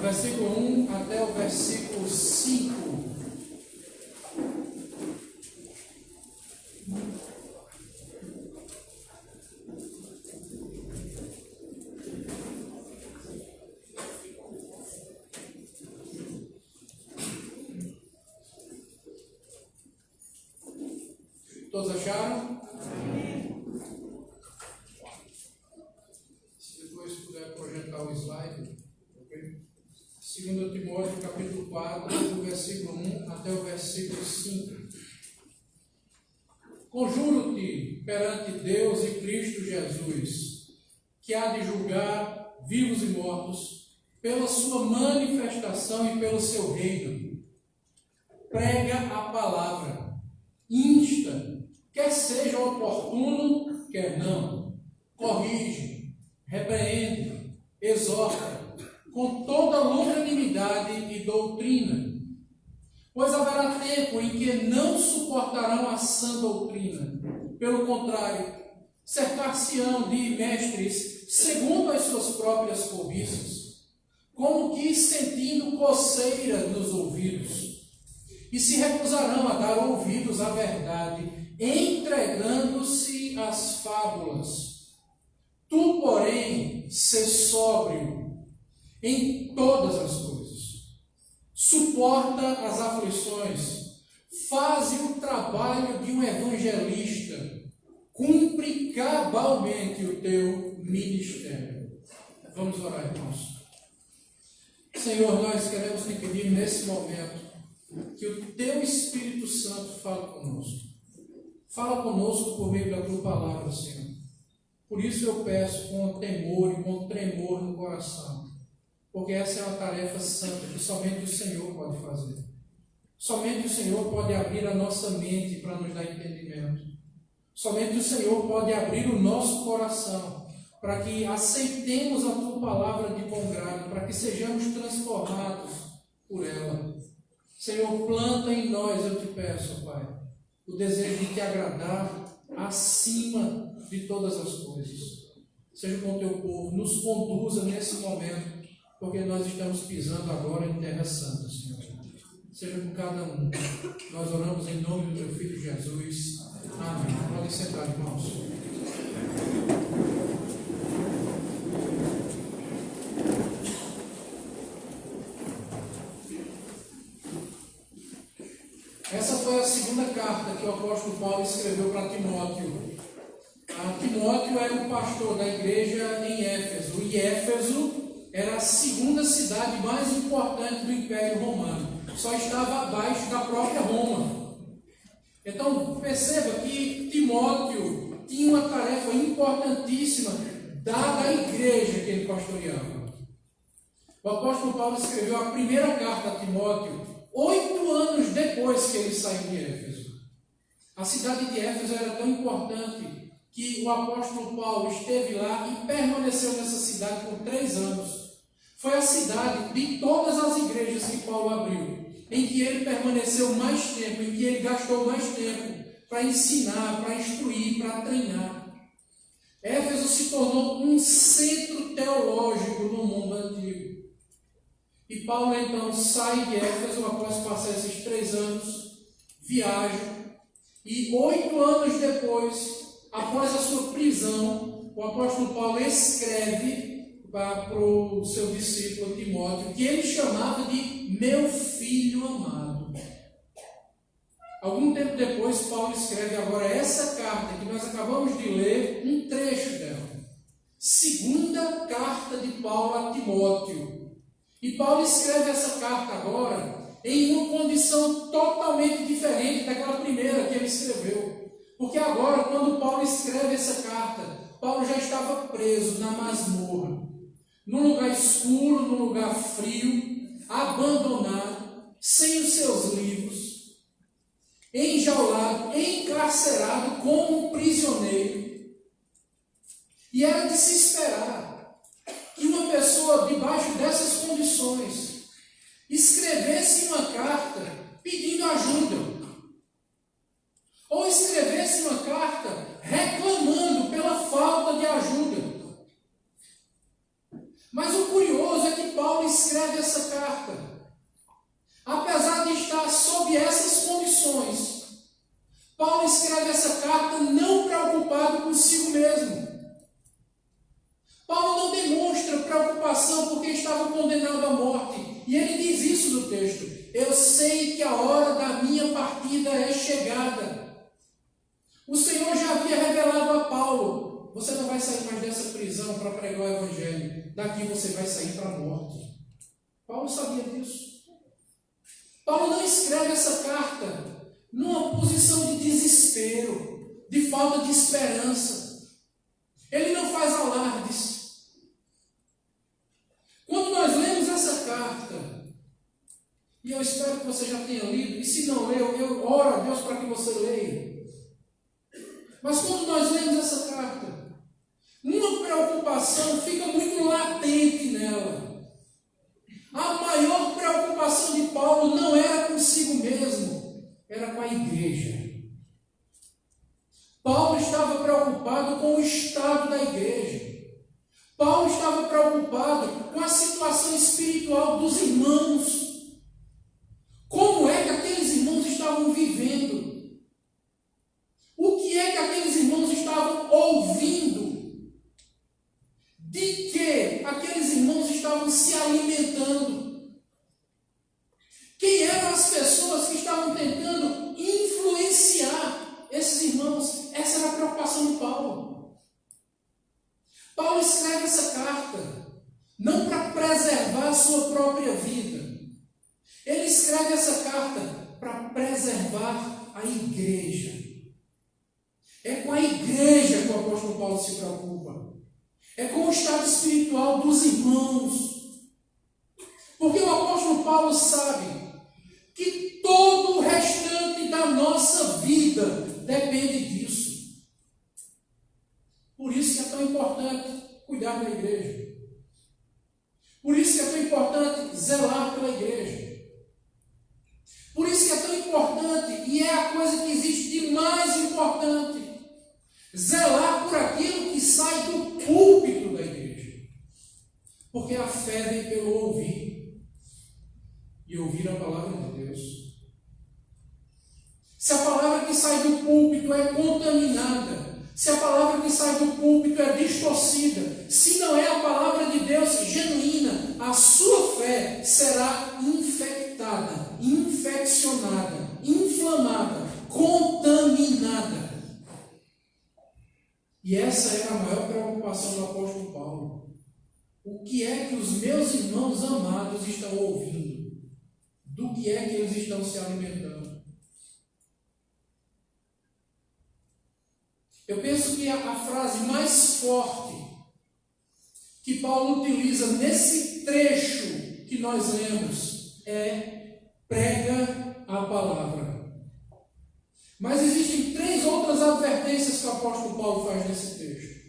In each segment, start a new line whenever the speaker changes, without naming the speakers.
versículo 1 até o versículo 5. Todos acharam? Amém. Se depois puder projetar o slide. Okay? 2 Timóteo, capítulo 4, do versículo 1 até o versículo 5. Conjuro-te perante Deus e Cristo Jesus, que há de julgar vivos e mortos, pela sua manifestação e pelo seu reino. Prega a palavra, insta, quer seja oportuno, quer não, corrige, repreende, exorta, com toda longanimidade e doutrina. Pois haverá tempo em que não suportarão a sã doutrina. Pelo contrário, cercar-se-ão de mestres segundo as suas próprias cobiças, como que sentindo coceira nos ouvidos, e se recusarão a dar ouvidos à verdade, entregando-se às fábulas. Tu, porém, sê sóbrio em todas as coisas. Suporta as aflições, faze o trabalho de um evangelista, cumpre cabalmente o teu ministério. Vamos orar, irmãos. Senhor, nós queremos te pedir nesse momento que o teu Espírito Santo fale conosco. Fala conosco por meio da tua palavra, Senhor. Por isso eu peço com temor e com tremor no coração, porque essa é uma tarefa santa que somente o Senhor pode fazer. Somente o Senhor pode abrir a nossa mente para nos dar entendimento. Somente o Senhor pode abrir o nosso coração para que aceitemos a tua palavra de bom grado, para que sejamos transformados por ela. Senhor, planta em nós, eu te peço, Pai, o desejo de te agradar acima de todas as coisas. Seja com o teu povo, nos conduza nesse momento, porque nós estamos pisando agora em terra santa, Senhor. Seja com cada um. Nós oramos em nome do teu Filho Jesus. Amém. Podem sentar, irmãos. Essa foi a segunda carta que o apóstolo Paulo escreveu para Timóteo. Timóteo era o pastor da igreja em Éfeso. E Éfeso era a segunda cidade mais importante do Império Romano. Só estava abaixo da própria Roma. Então, perceba que Timóteo tinha uma tarefa importantíssima dada à igreja que ele pastoreava. O apóstolo Paulo escreveu a primeira carta a Timóteo 8 anos depois que ele saiu de Éfeso. A cidade de Éfeso era tão importante que o apóstolo Paulo esteve lá e permaneceu nessa cidade por 3 anos. Foi a cidade de todas as igrejas que Paulo abriu, em que ele permaneceu mais tempo, em que ele gastou mais tempo para ensinar, para instruir, para treinar. Éfeso se tornou um centro teológico no mundo antigo. E Paulo então sai de Éfeso após passar esses 3 anos, viaja, e 8 anos depois, após a sua prisão, o apóstolo Paulo escreve para o seu discípulo Timóteo, que ele chamava de meu filho amado. Algum tempo depois, Paulo escreve agora essa carta que nós acabamos de ler, um trecho dela. Segunda carta de Paulo a Timóteo. E Paulo escreve essa carta agora em uma condição totalmente diferente daquela primeira que ele escreveu. Porque agora, quando Paulo escreve essa carta, Paulo já estava preso na masmorra, num lugar escuro, num lugar frio, abandonado, sem os seus livros, enjaulado, encarcerado como um prisioneiro. E era de se esperar que uma pessoa debaixo dessas condições escrevesse uma carta pedindo ajuda, ou escrevesse uma carta reclamando pela falta de ajuda. Mas o curioso é que Paulo escreve essa carta, apesar de estar sob essas condições, Paulo escreve essa carta não preocupado consigo mesmo. Paulo não demonstra preocupação porque estava condenado à morte. E ele diz isso no texto: eu sei que a hora da minha partida é chegada. O Senhor já havia revelado a Paulo: você não vai sair mais dessa prisão para pregar o Evangelho. Daqui você vai sair para a morte. Paulo sabia disso. Paulo não escreve essa carta numa posição de desespero, de falta de esperança. Ele não faz alardes. Quando nós lemos essa carta, e eu espero que você já tenha lido, e se não leu, eu oro a Deus para que você leia. Mas quando nós lemos essa carta, uma preocupação fica muito latente nela. A maior preocupação de Paulo não era consigo mesmo, era com a igreja. Paulo estava preocupado com o estado da igreja. Paulo estava preocupado com a situação espiritual dos irmãos. Como é que aqueles irmãos estavam vivendo? O que é que aqueles irmãos estavam ouvindo? De que aqueles irmãos estavam se alimentando? Quem eram as pessoas que estavam tentando influenciar esses irmãos? Essa era a preocupação de Paulo. Paulo escreve essa carta não para preservar a sua própria vida. Ele escreve essa carta para preservar a igreja. É com a igreja que o apóstolo Paulo se preocupa. É com o estado espiritual dos irmãos. Porque o apóstolo Paulo sabe que todo o restante da nossa vida depende disso. Por isso que é tão importante cuidar da igreja. Por isso que é tão importante zelar pela igreja. Por isso que é tão importante, e é a coisa que existe de mais importante, zelar por aquilo que sai do púlpito da igreja. Porque a fé vem pelo ouvir, e ouvir a palavra de Deus. Se a palavra que sai do púlpito é contaminada, se a palavra que sai do púlpito é distorcida, se não é a palavra de Deus genuína, a sua fé será infectada, infeccionada, inflamada, contaminada. E essa era a maior preocupação do apóstolo Paulo. O que é que os meus irmãos amados estão ouvindo? Do que é que eles estão se alimentando? Eu penso que a frase mais forte que Paulo utiliza nesse trecho que nós lemos é: prega a palavra. Mas existem 3 outras advertências que o apóstolo Paulo faz nesse texto.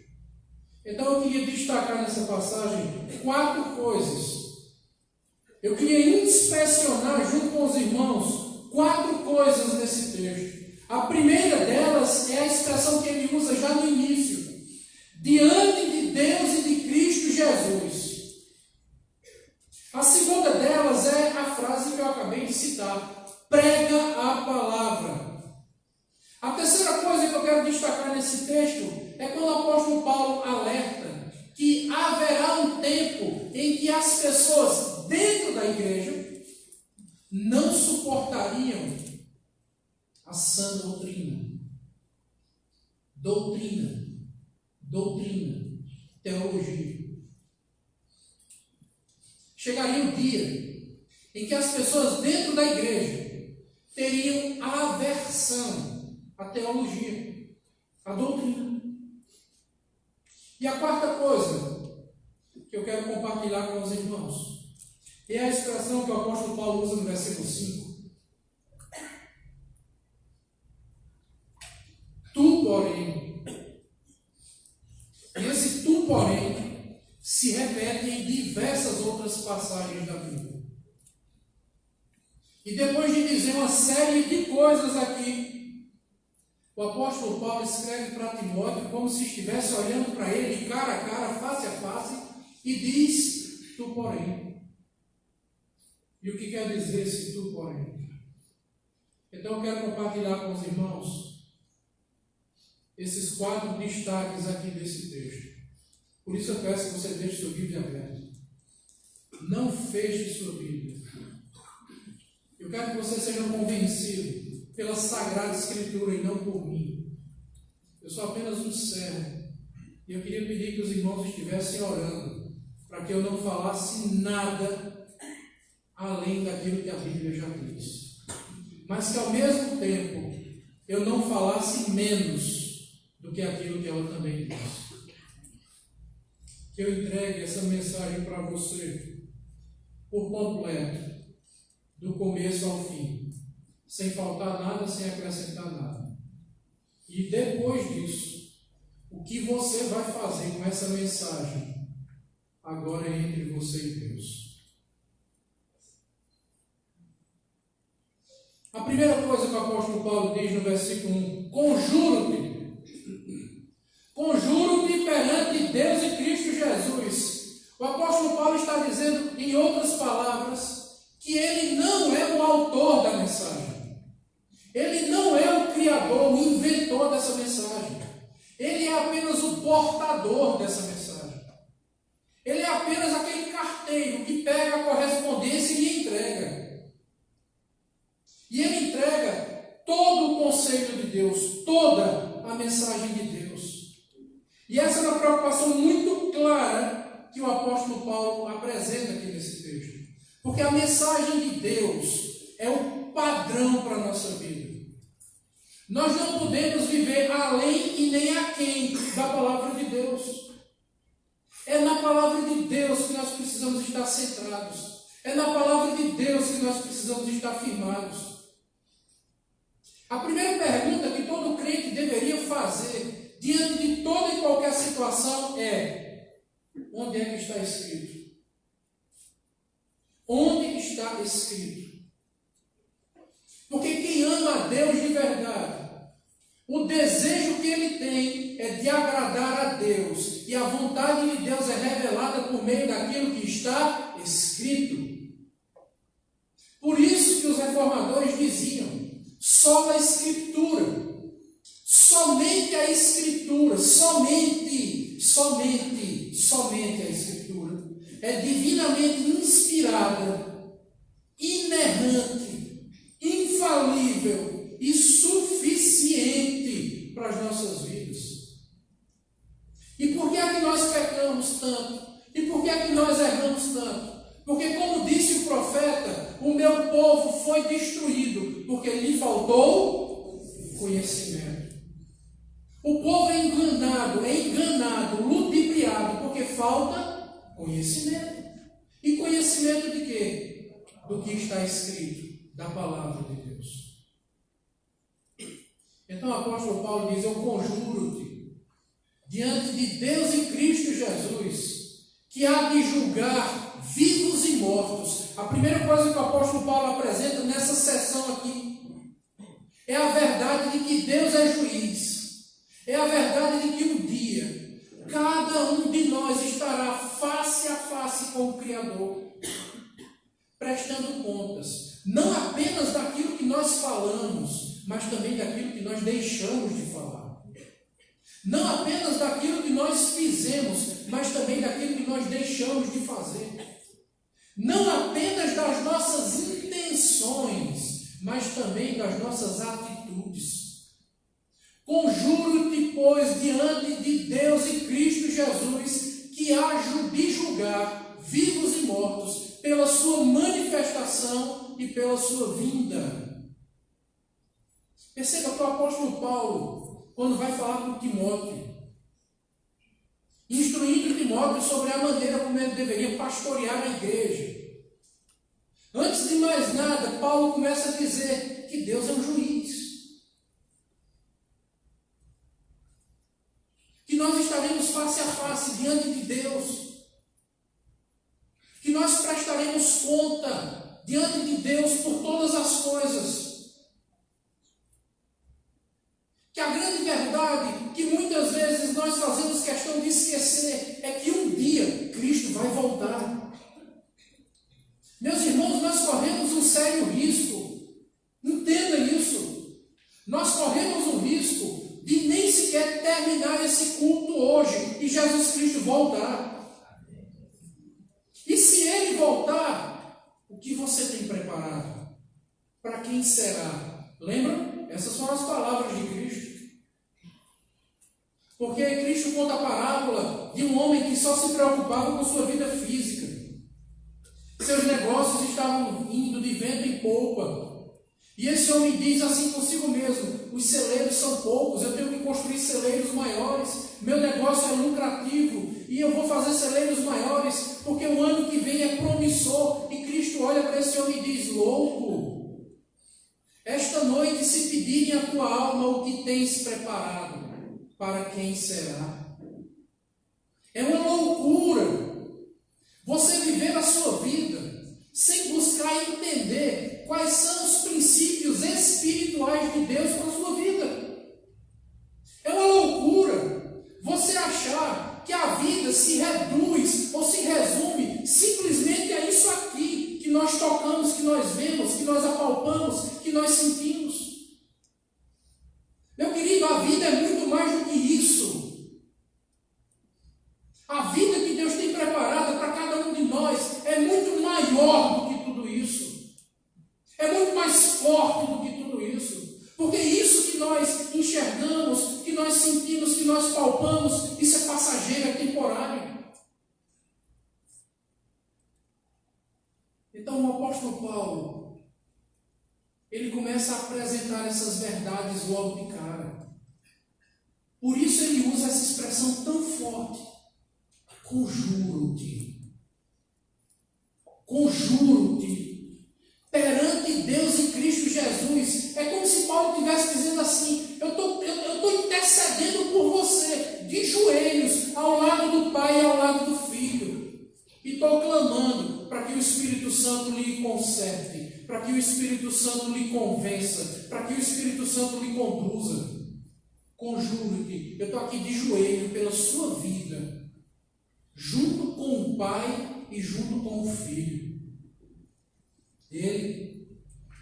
Então eu queria destacar nessa passagem 4 coisas. Eu queria inspecionar junto com os irmãos 4 coisas nesse texto. A primeira delas é a expressão que ele usa já no início: diante de Deus e de Cristo Jesus. A segunda delas é a frase que eu acabei de citar: prega a palavra. A terceira coisa que eu quero destacar nesse texto é quando o apóstolo Paulo alerta que haverá um tempo em que as pessoas dentro da igreja não suportariam a sã doutrina. Doutrina, teologia. Chegaria o dia em que as pessoas dentro da igreja teriam aversão à teologia, à doutrina. E a quarta coisa que eu quero compartilhar com os irmãos é a expressão que o apóstolo Paulo usa no versículo 5. Tu, porém. E esse tu, porém, se repete em diversas outras passagens da Bíblia. E depois de dizer uma série de coisas aqui, o apóstolo Paulo escreve para Timóteo como se estivesse olhando para ele cara a cara, face a face, e diz: tu, porém. E o que quer dizer se tu, porém? Então eu quero compartilhar com os irmãos esses 4 destaques aqui desse texto. Por isso eu peço que você deixe sua Bíblia aberta. Não feche sua Bíblia. Eu quero que você seja convencido pela Sagrada Escritura e não por mim. Eu sou apenas um servo. E eu queria pedir que os irmãos estivessem orando para que eu não falasse nada além daquilo que a Bíblia já diz. Mas que ao mesmo tempo eu não falasse menos do que aquilo que ela também diz. Que eu entregue essa mensagem para você por completo, do começo ao fim, sem faltar nada, sem acrescentar nada. E depois disso, o que você vai fazer com essa mensagem, agora é entre você e Deus. A primeira coisa que o apóstolo Paulo diz no versículo 1, conjuro-te perante Deus e Cristo Jesus. O apóstolo Paulo está dizendo, em outras palavras, que ele não é o autor da mensagem. Ele não é o criador, o inventor dessa mensagem. Ele é apenas o portador dessa mensagem. Ele é apenas aquele carteiro que pega a correspondência e entrega. E ele entrega todo o conselho de Deus, toda a mensagem de Deus. E essa é uma preocupação muito clara que o apóstolo Paulo apresenta aqui nesse texto. Porque a mensagem de Deus é o padrão para a nossa vida. Nós não podemos viver além e nem aquém da palavra de Deus. É na palavra de Deus que nós precisamos estar centrados. É na palavra de Deus que nós precisamos estar firmados. A primeira pergunta que todo crente deveria fazer diante de toda e qualquer situação é: onde é que está escrito? Onde está escrito? Porque quem ama a Deus de verdade, o desejo que ele tem é de agradar a Deus. E a vontade de Deus é revelada por meio daquilo que está escrito. Por isso que os reformadores diziam, só a Escritura, somente a Escritura, somente a Escritura é divinamente inspirada, inerrante, infalível e suficiente para as nossas vidas. E por que é que nós pecamos tanto? E por que é que nós erramos tanto? Porque, como disse o profeta, o meu povo foi destruído porque lhe faltou conhecimento. O povo é enganado, ludibriado, porque falta conhecimento. E conhecimento de quê? Do que está escrito, da palavra de Deus. Então o apóstolo Paulo diz, eu conjuro-te, diante de Deus e Cristo Jesus, que há de julgar vivos e mortos. A primeira coisa que o apóstolo Paulo apresenta nessa sessão aqui é a verdade de que Deus é juiz. É a verdade de que um dia cada um de nós estará face a face com o Criador, prestando contas, não apenas daquilo que nós falamos, mas também daquilo que nós deixamos de falar. Não apenas daquilo que nós fizemos, mas também daquilo que nós deixamos de fazer. Não apenas das nossas intenções, mas também das nossas atitudes. Conjuro-te, pois, diante de Deus e Cristo Jesus, que há de julgar vivos e mortos pela sua manifestação e pela sua vinda. Perceba que o apóstolo Paulo, quando vai falar com Timóteo, instruindo Timóteo sobre a maneira como ele deveria pastorear a igreja. Antes de mais nada, Paulo começa a dizer que Deus é um juiz. Que nós estaremos face a face diante de Deus. Que nós prestaremos conta diante de Deus por todas as coisas. Que a grande verdade que muitas vezes nós fazemos questão de esquecer é que um dia Cristo vai voltar. Meus irmãos, nós corremos um sério risco. Entenda isso. Nós corremos um risco de nem sequer terminar esse culto hoje e Jesus Cristo voltar. E se Ele voltar, o que você tem preparado? Para quem será? Lembra? Essas foram as palavras de Cristo. Porque Cristo conta a parábola de um homem que só se preocupava com sua vida física. Seus negócios estavam indo de vento em polpa. E esse homem diz assim consigo mesmo: os celeiros são poucos, eu tenho que construir celeiros maiores, meu negócio é lucrativo e eu vou fazer celeiros maiores, porque o ano que vem é promissor. E Cristo olha para esse homem e diz: louco, esta noite se pedirem a tua alma o que tens preparado, para quem será? É uma loucura você viver a sua vida sem buscar entender quais são os princípios espirituais de Deus para a sua vida. É uma loucura você achar que a vida se reduz ou se resume simplesmente a isso aqui que nós tocamos, que nós vemos, que nós apalpamos, que nós sentimos. Meu querido, a vida é muito mais do que isso. A vida que Deus tem preparada para cada um de nós é muito maior do que tudo isso. É muito mais forte do que tudo isso. Porque isso que nós enxergamos, que nós sentimos, que nós palpamos, isso é passageiro, é temporário. Então o apóstolo Paulo, ele começa a apresentar essas verdades logo de cara. Por isso ele usa essa expressão tão forte. Conjuro-te. Conjuro-te. Perante Deus em Cristo Jesus. É como se Paulo estivesse dizendo assim: eu estou intercedendo por você, de joelhos, ao lado do Pai e ao lado do Filho. E estou clamando para que o Espírito Santo lhe conserte, para que o Espírito Santo lhe convença, para que o Espírito Santo lhe conduza. Conjuro-te. Eu estou aqui de joelho pela sua vida, junto com o Pai e junto com o Filho. Ele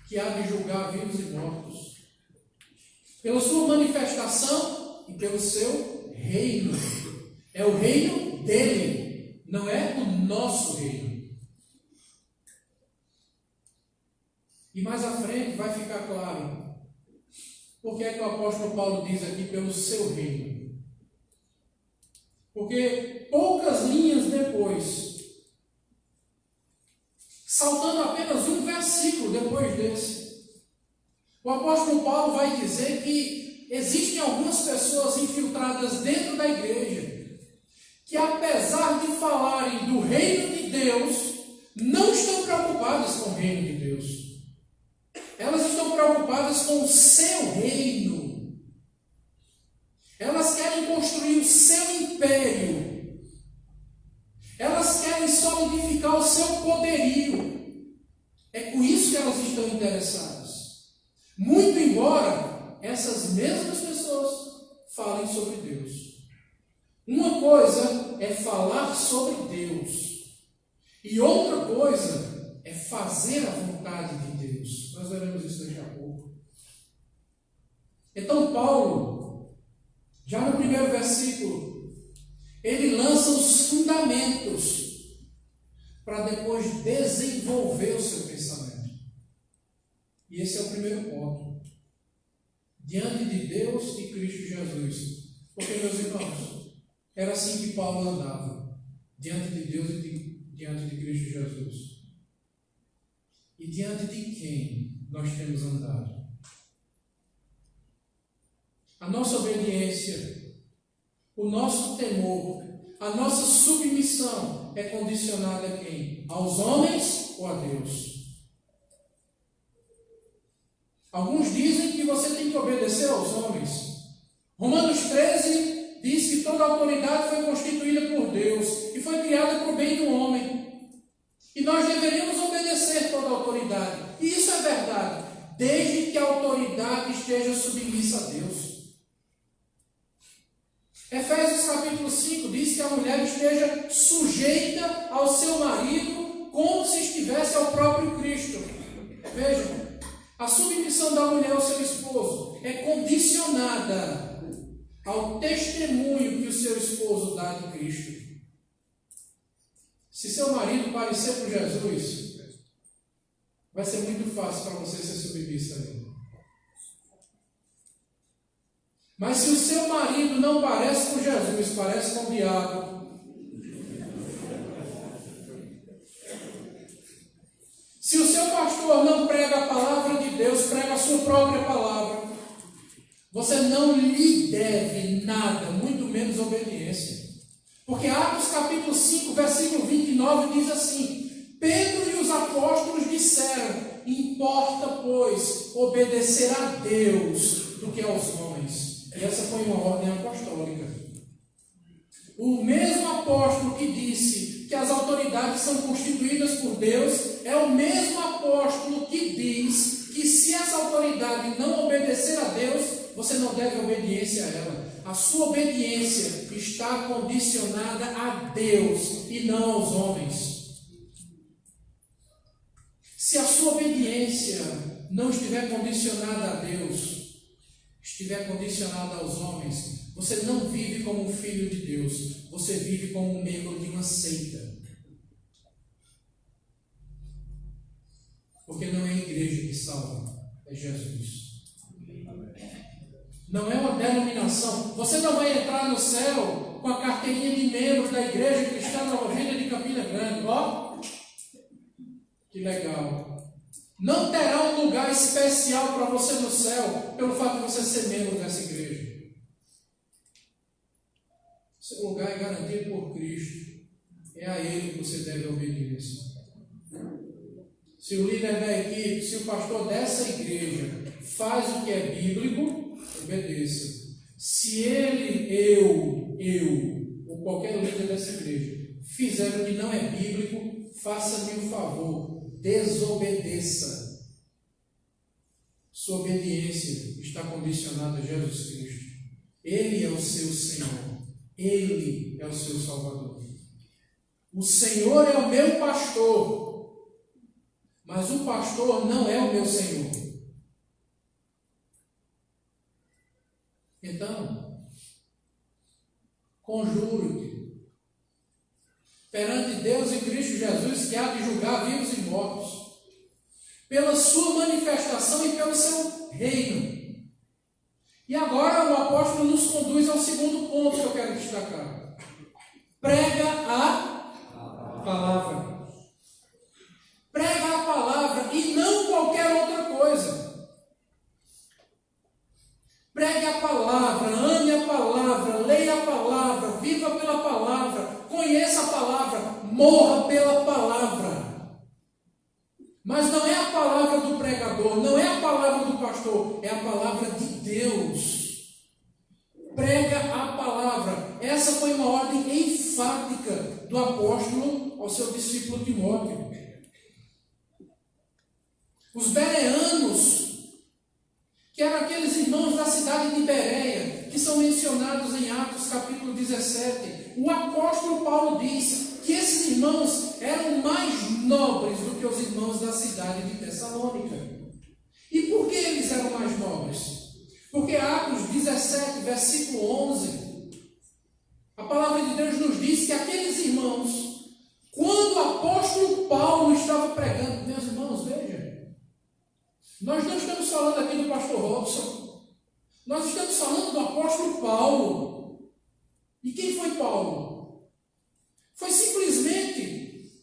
que há de julgar vivos e mortos, pela sua manifestação e pelo seu reino. É o reino dele, não é o nosso reino. E mais à frente vai ficar claro por que é que o apóstolo Paulo diz aqui pelo seu reino. Porque poucas linhas depois, saltando apenas um versículo depois desse, o apóstolo Paulo vai dizer que existem algumas pessoas infiltradas dentro da igreja que, apesar de falarem do reino de Deus, não estão preocupadas com o reino de Deus. Elas estão preocupadas com o seu reino. Elas querem construir o seu império. Elas querem solidificar o seu poderio. É com isso que elas estão interessadas. Muito embora essas mesmas pessoas falem sobre Deus. Uma coisa é falar sobre Deus. E outra coisa é fazer a vontade de Deus. Nós veremos isso daqui a pouco. Então Paulo, já no primeiro versículo, ele lança os fundamentos para depois desenvolver o seu pensamento. E esse é o primeiro ponto. Diante de Deus e Cristo Jesus. Porque, meus irmãos, era assim que Paulo andava. Diante de Deus e diante de Cristo Jesus. E diante de quem nós temos andado? A nossa obediência, o nosso temor, a nossa submissão é condicionada a quem? Aos homens ou a Deus? Alguns dizem que você tem que obedecer aos homens. Romanos 13 diz que toda autoridade foi constituída por Deus e foi criada para o bem do homem. E nós deveríamos obedecer toda a autoridade. E isso é verdade, desde que a autoridade esteja submissa a Deus. Efésios capítulo 5 diz que a mulher esteja sujeita ao seu marido como se estivesse ao próprio Cristo. Veja, a submissão da mulher ao seu esposo é condicionada ao testemunho que o seu esposo dá de Cristo. Se seu marido parecer com Jesus, vai ser muito fácil para você ser submissa a ele. Mas se o seu marido não parece com Jesus, parece com o diabo, se o seu pastor não prega a palavra de Deus, prega a sua própria palavra, você não lhe deve nada, muito menos obediência. Porque Atos capítulo 5, versículo 29 diz assim: Pedro e os apóstolos disseram: importa, pois, obedecer a Deus do que aos homens. E essa foi uma ordem apostólica. O mesmo apóstolo que disse que as autoridades são constituídas por Deus é o mesmo apóstolo que diz que se essa autoridade não obedecer a Deus, você não deve obediência a ela. A sua obediência está condicionada a Deus e não aos homens. Se a sua obediência não estiver condicionada a Deus, estiver condicionada aos homens, você não vive como um filho de Deus, você vive como um membro de uma seita. Porque não é a igreja que salva, é Jesus. Não é uma denominação. Você não vai entrar no céu com a carteirinha de membro da Igreja Cristã Nova Vida de Campina Grande. Ó, que legal. Não terá um lugar especial para você no céu pelo fato de você ser membro dessa igreja. Seu lugar é garantido por Cristo. É a Ele que você deve obediência. Se o líder da equipe, se o pastor dessa igreja faz o que é bíblico, obedeça. Se ele, ou qualquer líder dessa igreja, fizer o que não é bíblico, faça-me um favor, desobedeça. Sua obediência está condicionada a Jesus Cristo. Ele é o seu Senhor. Ele é o seu Salvador. O Senhor é o meu pastor, mas o pastor não é o meu Senhor. Então, conjuro-te perante Deus e Cristo Jesus, que há de julgar vivos e mortos, pela sua manifestação e pelo seu reino. E agora o apóstolo nos conduz ao segundo ponto que eu quero destacar. Prega a palavra. Prega a palavra e não qualquer outra coisa. Pregue a palavra, ame a palavra, leia a palavra, viva pela palavra, conheça a palavra, morra pela palavra. Mas não é a palavra do pregador, não é a palavra do pastor, é a palavra de Deus. Prega a palavra. Essa foi uma ordem enfática do apóstolo ao seu discípulo Timóteo. Os bereanos, que eram aqueles irmãos da cidade de Bereia, que são mencionados em Atos capítulo 17, o apóstolo Paulo diz que esses irmãos eram mais nobres do que os irmãos da cidade de Tessalônica. E por que eles eram mais nobres? Porque Atos 17, versículo 11, a palavra de Deus nos diz que aqueles irmãos, quando o apóstolo Paulo estava pregando, meus irmãos, veja, nós não estamos falando aqui do pastor Robson. Nós estamos falando do apóstolo Paulo. E quem foi Paulo? Foi simplesmente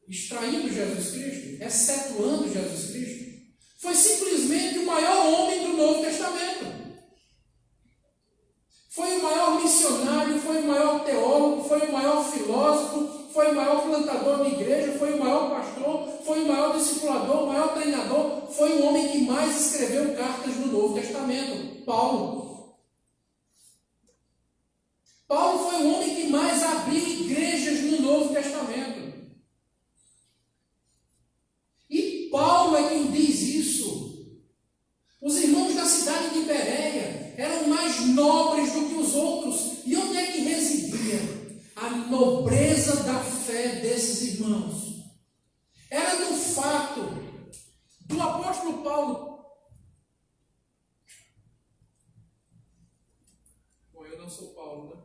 extraindo Jesus Cristo, excetuando Jesus Cristo. Foi simplesmente o maior homem do Novo Testamento. Foi o maior missionário, foi o maior teólogo, foi o maior filósofo, foi o maior plantador de igreja, foi o maior pastor, foi o maior discipulador, o maior treinador, foi o homem que mais escreveu cartas no Novo Testamento, Paulo. Paulo foi o homem que mais abriu igrejas no Novo Testamento. E Paulo é quem diz isso. Os irmãos da cidade de Bereia eram mais nobres do que os outros. E onde é que residia a nobreza da fé desses desses irmãos era no fato do apóstolo Paulo. Bom, eu não sou Paulo, né?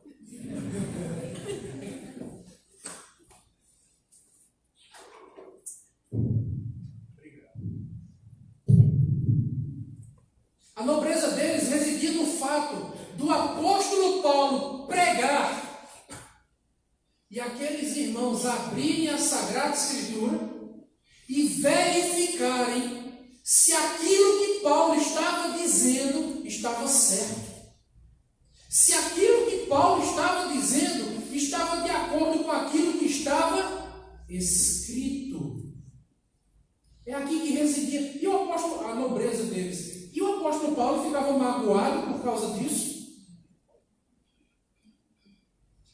A nobreza deles residia no fato do apóstolo Paulo pregar e aqueles irmãos abrirem a Sagrada Escritura e verificarem se aquilo que Paulo estava dizendo estava certo. Se aquilo que Paulo estava dizendo estava de acordo com aquilo que estava escrito. É aqui que residia. E o apóstolo, a nobreza deles. E o apóstolo Paulo ficava magoado por causa disso.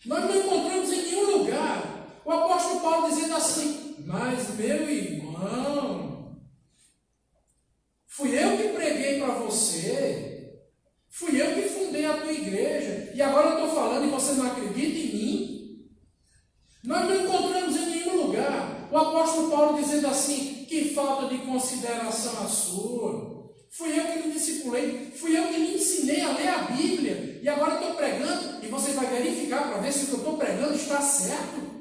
Nós não encontramos em nenhum lugar o apóstolo Paulo dizendo assim: mas meu irmão, fui eu que preguei para você, fui eu que fundei a tua igreja, e agora eu estou falando e você não acredita em mim? Nós não encontramos em nenhum lugar o apóstolo Paulo dizendo assim: que falta de consideração a sua. Fui eu que lhe discipulei, fui eu que lhe ensinei a ler a Bíblia, e agora estou pregando, e você vai verificar para ver se o que eu estou pregando está certo.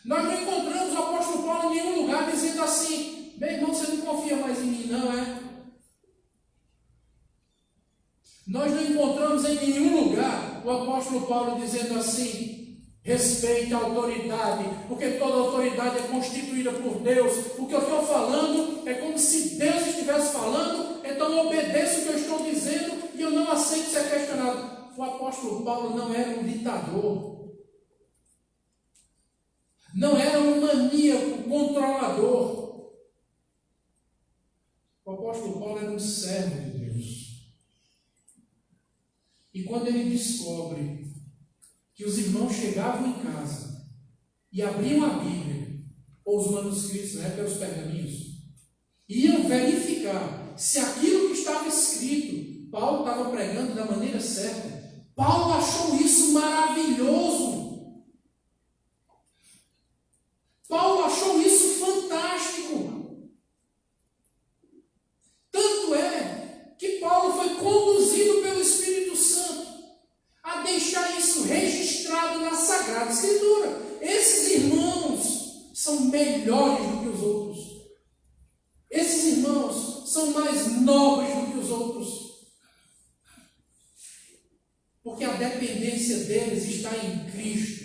Nós não encontramos o apóstolo Paulo em nenhum lugar dizendo assim: meu irmão, você não confia mais em mim, não é? Nós não encontramos em nenhum lugar o apóstolo Paulo dizendo assim: respeite a autoridade, porque toda autoridade é constituída por Deus. O que eu estou falando é como se Deus estivesse falando, então obedeça o que eu estou dizendo e eu não aceito ser questionado. O apóstolo Paulo não era um ditador, não era um maníaco controlador. O apóstolo Paulo era um servo de Deus. E quando ele descobre que os irmãos chegavam em casa e abriam a Bíblia, ou os manuscritos, na época, os pergaminhos, iam verificar se aquilo que estava escrito, Paulo estava pregando da maneira certa. Paulo achou isso maravilhoso. Paulo achou isso fantástico. Tanto é que Paulo foi conduzido pelo Espírito Santo a deixar isso registrado na Sagrada Escritura. Esses irmãos são melhores do que os outros. Esses irmãos são mais nobres do que os outros. Porque a dependência deles está em Cristo.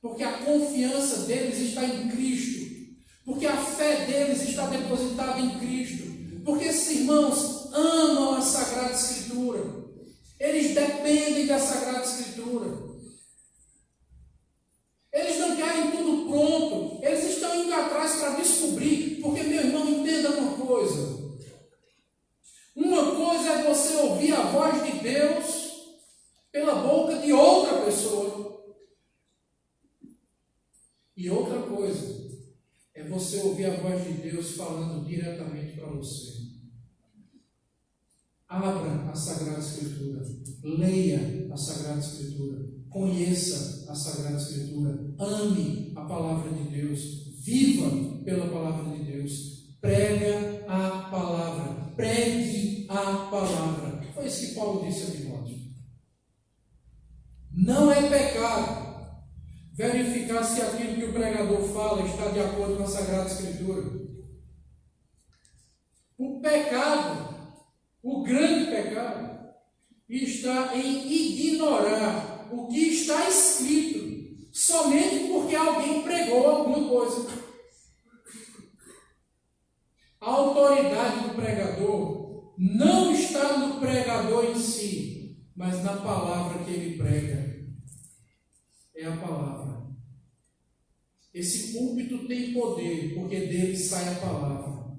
Porque a confiança deles está em Cristo. Porque a fé deles está depositada em Cristo. Porque esses irmãos amam a Sagrada Escritura. Eles dependem da Sagrada Escritura. Eles não querem tudo pronto. Eles estão indo atrás para descobrir. Porque, meu irmão, entenda uma coisa. Uma coisa é você ouvir a voz de Deus pela boca de outra pessoa. E outra coisa é você ouvir a voz de Deus falando diretamente para você. Abra a Sagrada Escritura, leia a Sagrada Escritura, conheça a Sagrada Escritura, ame a Palavra de Deus, viva pela Palavra de Deus, prega a Palavra, pregue a Palavra. Foi isso que Paulo disse a Timóteo. Não é pecado verificar se aquilo que o pregador fala está de acordo com a Sagrada Escritura. O pecado, o grande pecado, está em ignorar o que está escrito somente porque alguém pregou alguma coisa. A autoridade do pregador não está no pregador em si, mas na palavra que ele prega. É a palavra. Esse púlpito tem poder porque dele sai a palavra.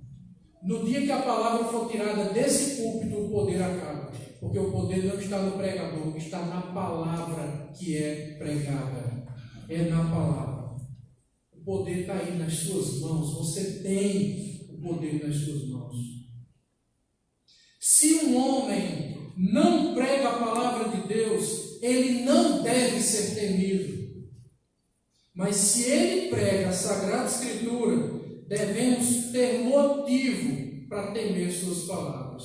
No dia que a palavra for tirada desse púlpito, o poder acaba. Porque o poder não está no pregador, está na palavra que é pregada. É na palavra. O poder está aí nas suas mãos. Você tem o poder nas suas mãos. Se um homem não prega a palavra de Deus, ele não deve ser temido. Mas se ele prega a Sagrada Escritura, devemos ter motivo para temer suas palavras.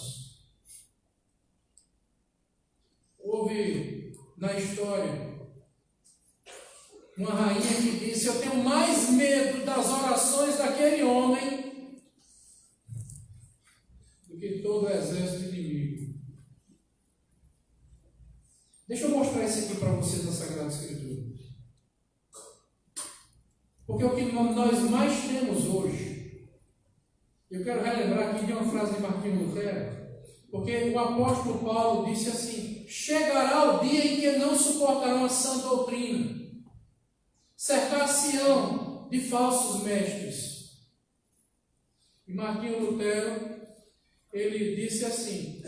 Houve na história uma rainha que disse: eu tenho mais medo das orações daquele homem do que todo o exército inimigo. Deixa eu mostrar isso aqui para vocês na Sagrada Escritura. Porque o que nós mais temos hoje, eu quero relembrar aqui de uma frase de Martinho Lutero, porque o apóstolo Paulo disse assim: chegará o dia em que não suportarão a sã doutrina, cercar-se-ão de falsos mestres. E Martinho Lutero, ele disse assim: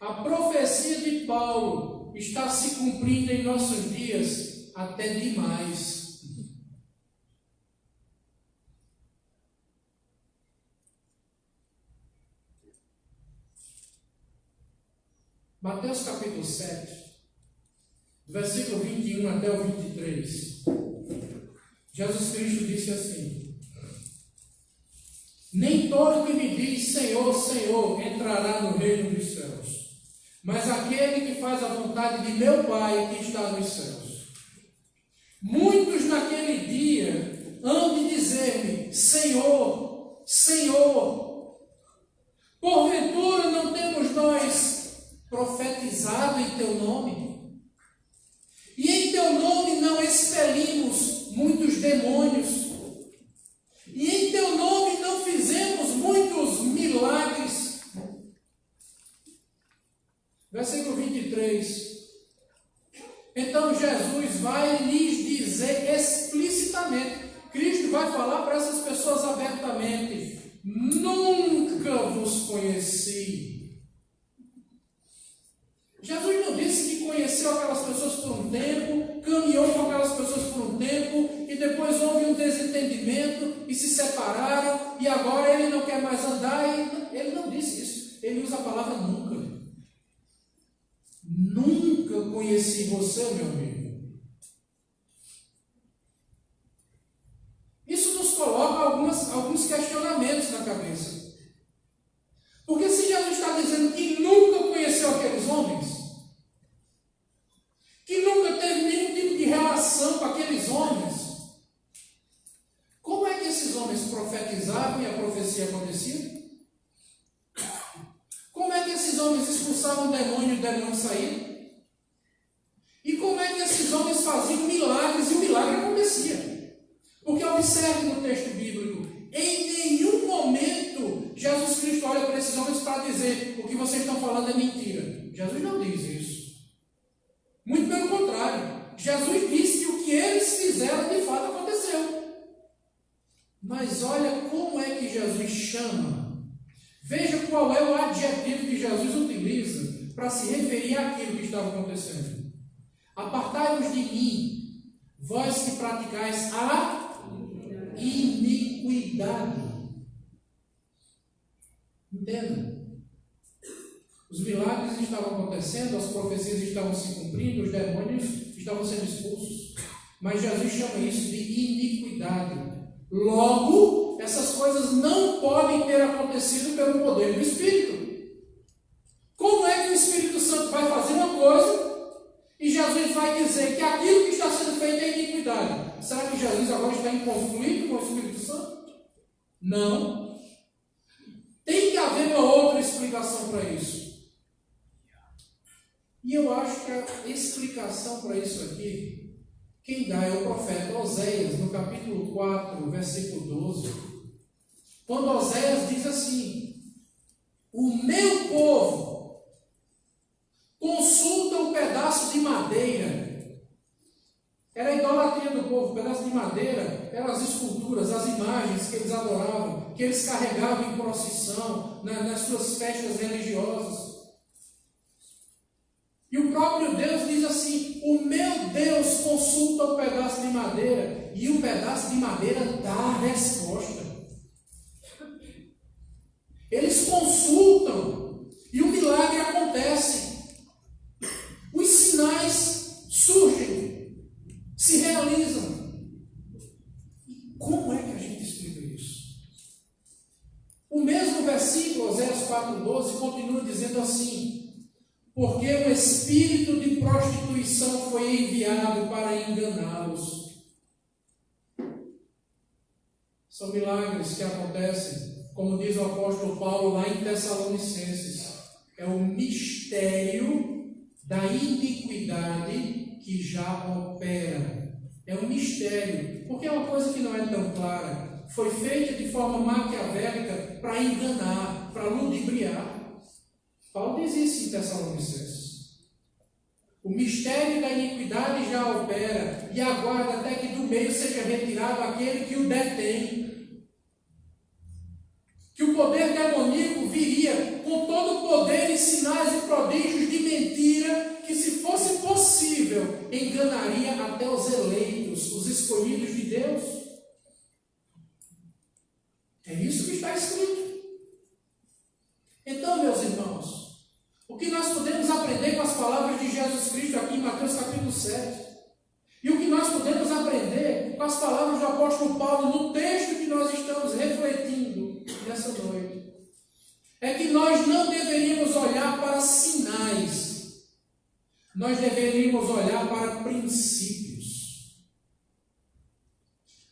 a profecia de Paulo está se cumprindo em nossos dias até demais. Mateus capítulo 7, versículo 21 até o 23. Jesus Cristo disse assim: nem todo que me diz Senhor, Senhor entrará no reino dos céus, mas aquele que faz a vontade de meu Pai que está nos céus. Muitos naquele dia hão de dizer-me: Senhor, Senhor, porventura não temos nós profetizado em teu nome? E em teu nome não expelimos muitos demônios? E em teu nome não fizemos muitos milagres? Versículo 23. Então Jesus vai lhes dizer explicitamente, Cristo vai falar para essas pessoas abertamente: nunca vos conheci. Jesus não disse que conheceu aquelas pessoas por um tempo, caminhou com aquelas pessoas por um tempo, e depois houve um desentendimento, e se separaram, e agora ele não quer mais andar. Ele não disse isso. Ele usa a palavra nunca. Nunca conheci você, meu amigo. Isso nos coloca alguns questionamentos na cabeça. Porque se Jesus está dizendo que nunca conheceu aqueles homens, que nunca teve nenhum tipo de relação com aqueles homens, como é que esses homens profetizavam e a profecia acontecia? Como é que esses homens expulsavam o demônio e o demônio saía? E como é que esses homens faziam milagres e o milagre acontecia? Porque observe no texto bíblico, em nenhum momento Jesus Cristo olha para esses homens para dizer: o que vocês estão falando é mentira. Jesus não diz isso. Muito pelo contrário, Jesus disse que o que eles fizeram de fato aconteceu. Mas olha como é que Jesus chama. Veja qual é o adjetivo que Jesus utiliza para se referir àquilo que estava acontecendo. Apartai-vos de mim, vós que praticais a iniquidade. Entenda. Os milagres estavam acontecendo, as profecias estavam se cumprindo, os demônios estavam sendo expulsos. Mas Jesus chama isso de iniquidade. Logo, essas coisas não podem ter acontecido pelo poder do Espírito. Como é que o Espírito Santo vai fazer uma coisa e Jesus vai dizer que aquilo que está sendo feito é iniquidade? Será que Jesus agora está em conflito com o Espírito Santo? Não. Tem que haver uma outra explicação para isso. E eu acho que a explicação para isso aqui, quem dá é o profeta Oséias, no capítulo 4, versículo 12. Quando Oséias diz assim: o meu povo consulta um pedaço de madeira. Era a idolatria do povo, um pedaço de madeira, eram as esculturas, as imagens que eles adoravam, que eles carregavam em procissão, nas suas festas religiosas. E o próprio Deus diz assim: o meu Deus consulta um pedaço de madeira, e o pedaço de madeira dá a resposta. Eles consultam, e o milagre acontece. Os sinais surgem, se realizam. continua dizendo assim: porque o espírito de prostituição foi enviado para enganá-los. São milagres que acontecem, como diz o apóstolo Paulo lá em Tessalonicenses. É o mistério da iniquidade que já opera. É um mistério, porque é uma coisa que não é tão clara. Foi feita de forma maquiavélica para enganar, para ludibriar. Paulo diz isso em Tessalonicenses. O mistério da iniquidade já opera e aguarda até que do meio seja retirado aquele que o detém. Que o poder demoníaco viria com todo o poder e sinais e prodígios de mentira, que se fosse possível, enganaria até os eleitos, os escolhidos de Deus. É isso que está escrito. Então, meus irmãos, o que nós podemos aprender com as palavras de Jesus Cristo aqui em Mateus capítulo 7? E o que nós podemos aprender com as palavras do apóstolo Paulo no texto que nós estamos refletindo nessa noite? É que nós não deveríamos olhar para sinais, nós deveríamos olhar para princípios.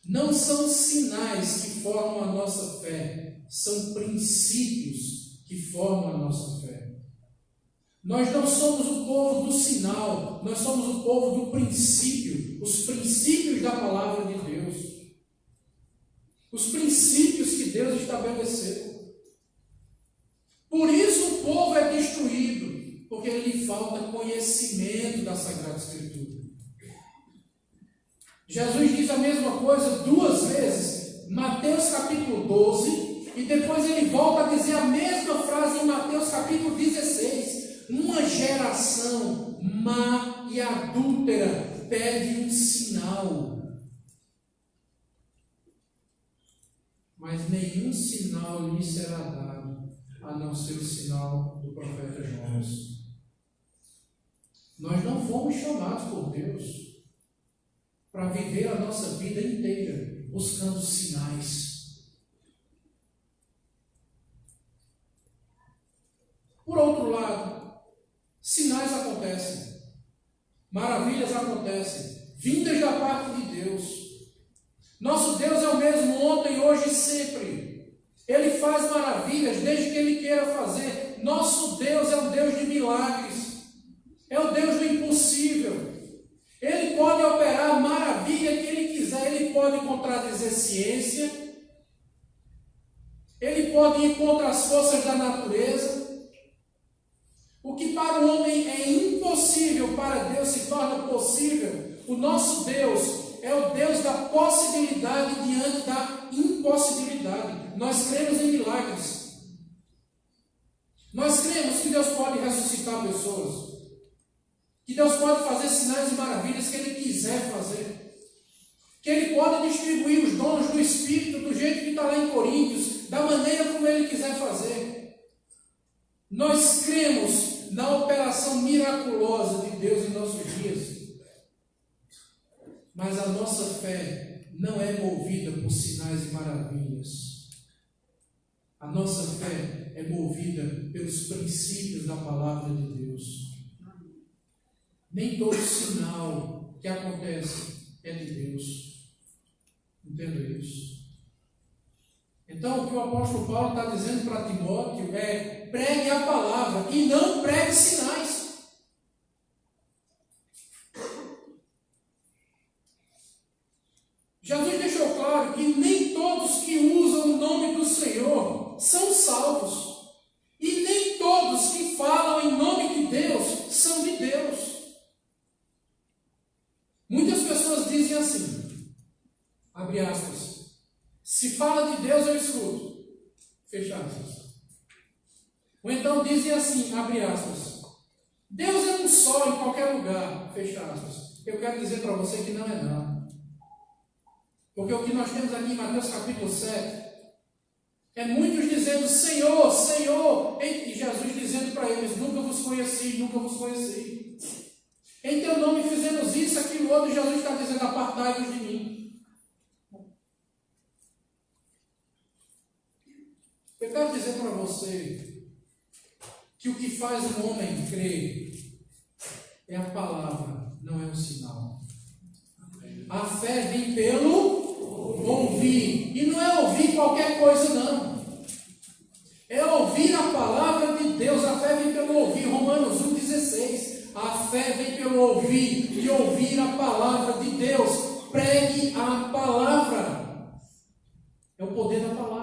Não são sinais que formam a nossa fé, são princípios que formam a nossa fé. Nós não somos o povo do sinal, nós somos o povo do princípio, os princípios da palavra de Deus, os princípios que Deus estabeleceu. Por isso o povo é destruído, porque lhe falta conhecimento da Sagrada Escritura. Jesus diz a mesma coisa 2 vezes, Mateus capítulo 12, e depois ele volta a dizer a mesma frase em Mateus capítulo 16. Uma geração má e adúltera pede um sinal, mas nenhum sinal lhe será dado, a não ser o sinal do profeta Jonas. Nós não fomos chamados por Deus para viver a nossa vida inteira buscando sinais. Por outro lado, sinais acontecem, maravilhas acontecem, vindas da parte de Deus. Nosso Deus é o mesmo ontem, hoje e sempre. Ele faz maravilhas desde que Ele queira fazer. Nosso Deus é um Deus de milagres, é o Deus do impossível. Ele pode operar a maravilha que Ele quiser, Ele pode contradizer ciência, Ele pode ir contra as forças da natureza. O que para o homem é impossível, para Deus se torna possível. O nosso Deus é o Deus da possibilidade diante da impossibilidade. Nós cremos em milagres. Nós cremos que Deus pode ressuscitar pessoas. Que Deus pode fazer sinais e maravilhas que Ele quiser fazer. Que Ele pode distribuir os dons do Espírito do jeito que está lá em Coríntios, da maneira como Ele quiser fazer. Nós cremos na operação miraculosa de Deus em nossos dias. Mas a nossa fé não é movida por sinais e maravilhas. A nossa fé é movida pelos princípios da palavra de Deus. Nem todo sinal que acontece é de Deus. Entenda isso. Então, o que o apóstolo Paulo está dizendo para Timóteo é: pregue a palavra e não pregue sinais. Jesus deixou claro que nem todos que usam o nome do Senhor são salvos. E nem todos que falam em nome de Deus são de Deus. Muitas pessoas dizem assim, abre aspas, se fala de Deus eu escuto, fecha aspas. Ou então dizem assim, abre aspas, Deus é um só em qualquer lugar, fecha aspas. Eu quero dizer para você que não é nada. Porque o que nós temos aqui em Mateus capítulo 7 é muitos dizendo Senhor, Senhor, e Jesus dizendo para eles, nunca vos conheci, nunca vos conheci. Em teu nome fizemos isso, aquilo, outro, e Jesus está dizendo, apartai-vos de mim. Eu quero dizer para você que o que faz um homem crer é a palavra, não é um sinal. A fé vem pelo ouvir. E não é ouvir qualquer coisa, não. É ouvir a palavra de Deus. A fé vem pelo ouvir. Romanos 1,16. A fé vem pelo ouvir. E ouvir a palavra de Deus. Pregue a palavra. É o poder da palavra.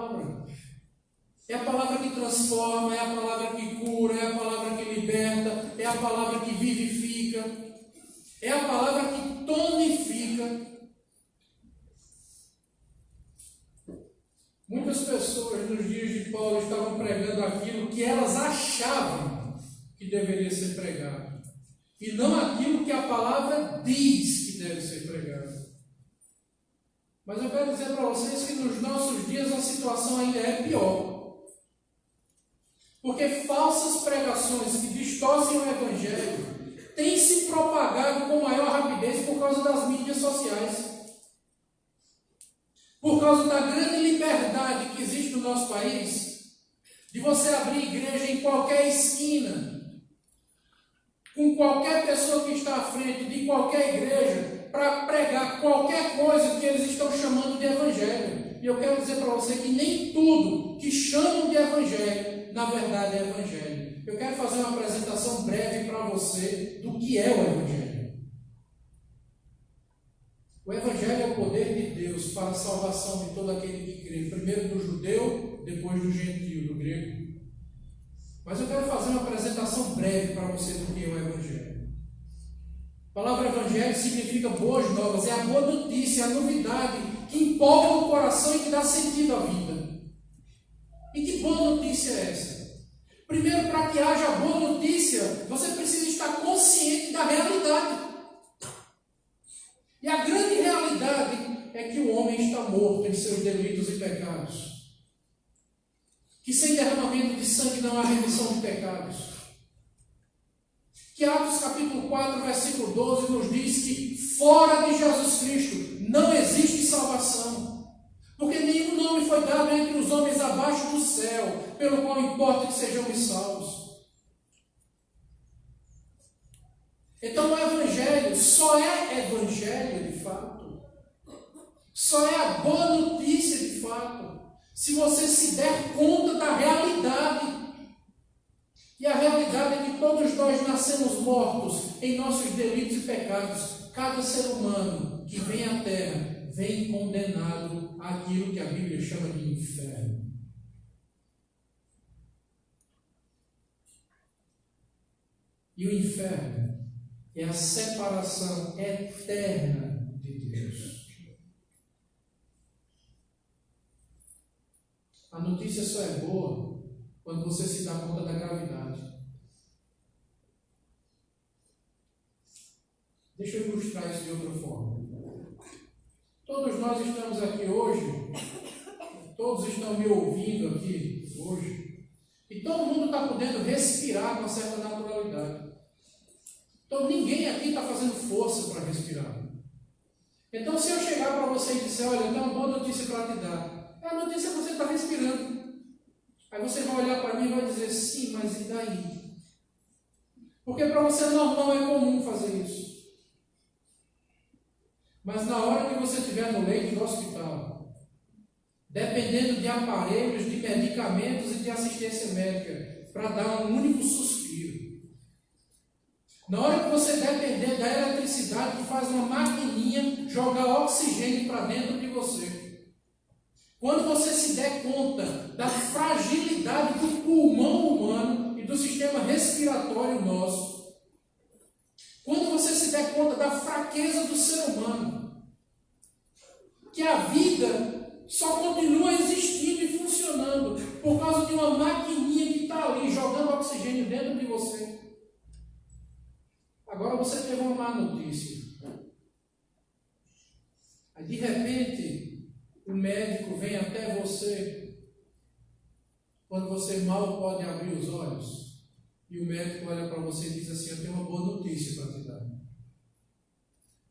É a palavra que transforma, é a palavra que cura, é a palavra que liberta, é a palavra que vivifica, é a palavra que tonifica. Muitas pessoas nos dias de Paulo estavam pregando aquilo que elas achavam que deveria ser pregado, e não aquilo que a palavra diz que deve ser pregado. Mas eu quero dizer para vocês que nos nossos dias a situação ainda é pior. Porque falsas pregações que distorcem o Evangelho têm se propagado com maior rapidez por causa das mídias sociais. Por causa da grande liberdade que existe no nosso país, de você abrir igreja em qualquer esquina, com qualquer pessoa que está à frente de qualquer igreja, para pregar qualquer coisa que eles estão chamando de Evangelho. E eu quero dizer para você que nem tudo que chamam de Evangelho, na verdade é Evangelho. Eu quero fazer uma apresentação breve para você do que é o Evangelho. O Evangelho é o poder de Deus para a salvação de todo aquele que crê, primeiro do judeu, depois do gentio, do grego. Mas eu quero fazer uma apresentação breve para você do que é o Evangelho. A palavra Evangelho significa boas novas, é a boa notícia, a novidade que empolga o coração e que dá sentido à vida. E que boa notícia é essa? Primeiro, para que haja boa notícia, você precisa estar consciente da realidade. E a grande realidade é que o homem está morto em seus delitos e pecados. Que sem derramamento de sangue não há remissão de pecados. Que Atos capítulo 4, versículo 12 nos diz que fora de Jesus Cristo não existe salvação. Porque nenhum nome foi dado entre os homens abaixo do céu, pelo qual importa que sejamos salvos. Então o Evangelho só é Evangelho de fato, só é a boa notícia de fato, se você se der conta da realidade. E a realidade é que todos nós nascemos mortos em nossos delitos e pecados. Cada ser humano que vem à Terra vem condenado àquilo que a Bíblia chama de inferno. E o inferno é a separação eterna de Deus. A notícia só é boa quando você se dá conta da gravidade. Deixa eu ilustrar isso de outra forma. Todos nós estamos aqui hoje, todos estão me ouvindo aqui hoje, e todo mundo está podendo respirar com uma certa naturalidade. Então ninguém aqui está fazendo força para respirar. Então se eu chegar para você e disser, olha, eu tenho uma boa notícia para te dar, a notícia é que você está respirando. Aí você vai olhar para mim e vai dizer, sim, mas e daí? Porque para você é normal, é comum fazer isso. Mas na hora que você estiver no leito do hospital, dependendo de aparelhos, de medicamentos e de assistência médica, para dar um único suspiro, na hora que você depender da eletricidade que faz uma maquininha jogar oxigênio para dentro de você, quando você se der conta da fragilidade do pulmão humano e do sistema respiratório nosso, quando você se der conta da fraqueza do ser humano, que a vida só continua existindo e funcionando por causa de uma maquininha que está ali jogando oxigênio dentro de você. Agora você teve uma má notícia. Aí de repente o médico vem até você quando você mal pode abrir os olhos, e o médico olha para você e diz assim, eu tenho uma boa notícia para te dar.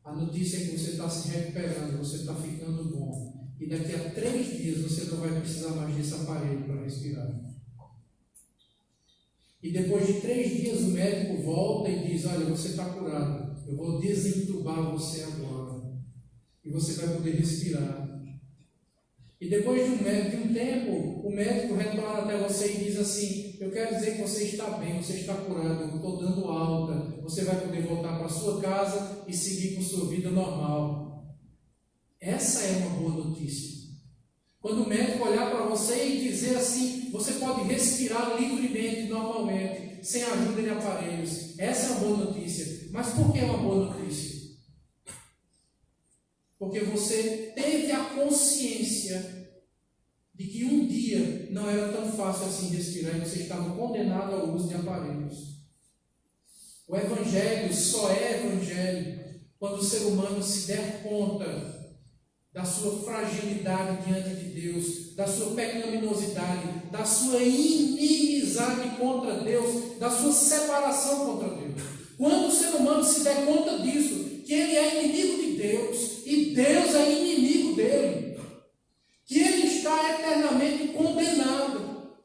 A notícia é que você está se recuperando, você está ficando bom, e daqui a 3 dias você não vai precisar mais desse aparelho para respirar. E depois de 3 dias o médico volta e diz: olha, você está curado, eu vou desentubar você agora. E você vai poder respirar. E depois de um tempo, o médico retorna até você e diz assim: eu quero dizer que você está bem, você está curado, eu estou dando alta, você vai poder voltar para a sua casa e seguir com sua vida normal. Essa é uma boa notícia. Quando o médico olhar para você e dizer assim: você pode respirar livremente, normalmente, sem ajuda de aparelhos. Essa é uma boa notícia. Mas por que é uma boa notícia? Porque você teve a consciência de que um dia não era tão fácil assim respirar e você estava condenado ao uso de aparelhos. O Evangelho só é Evangelho quando o ser humano se der conta da sua fragilidade diante de Deus, da sua pecaminosidade, da sua inimizade contra Deus, da sua separação contra Deus. Quando o ser humano se der conta disso, que ele é inimigo de Deus e Deus é inimigo dele, que ele está eternamente condenado,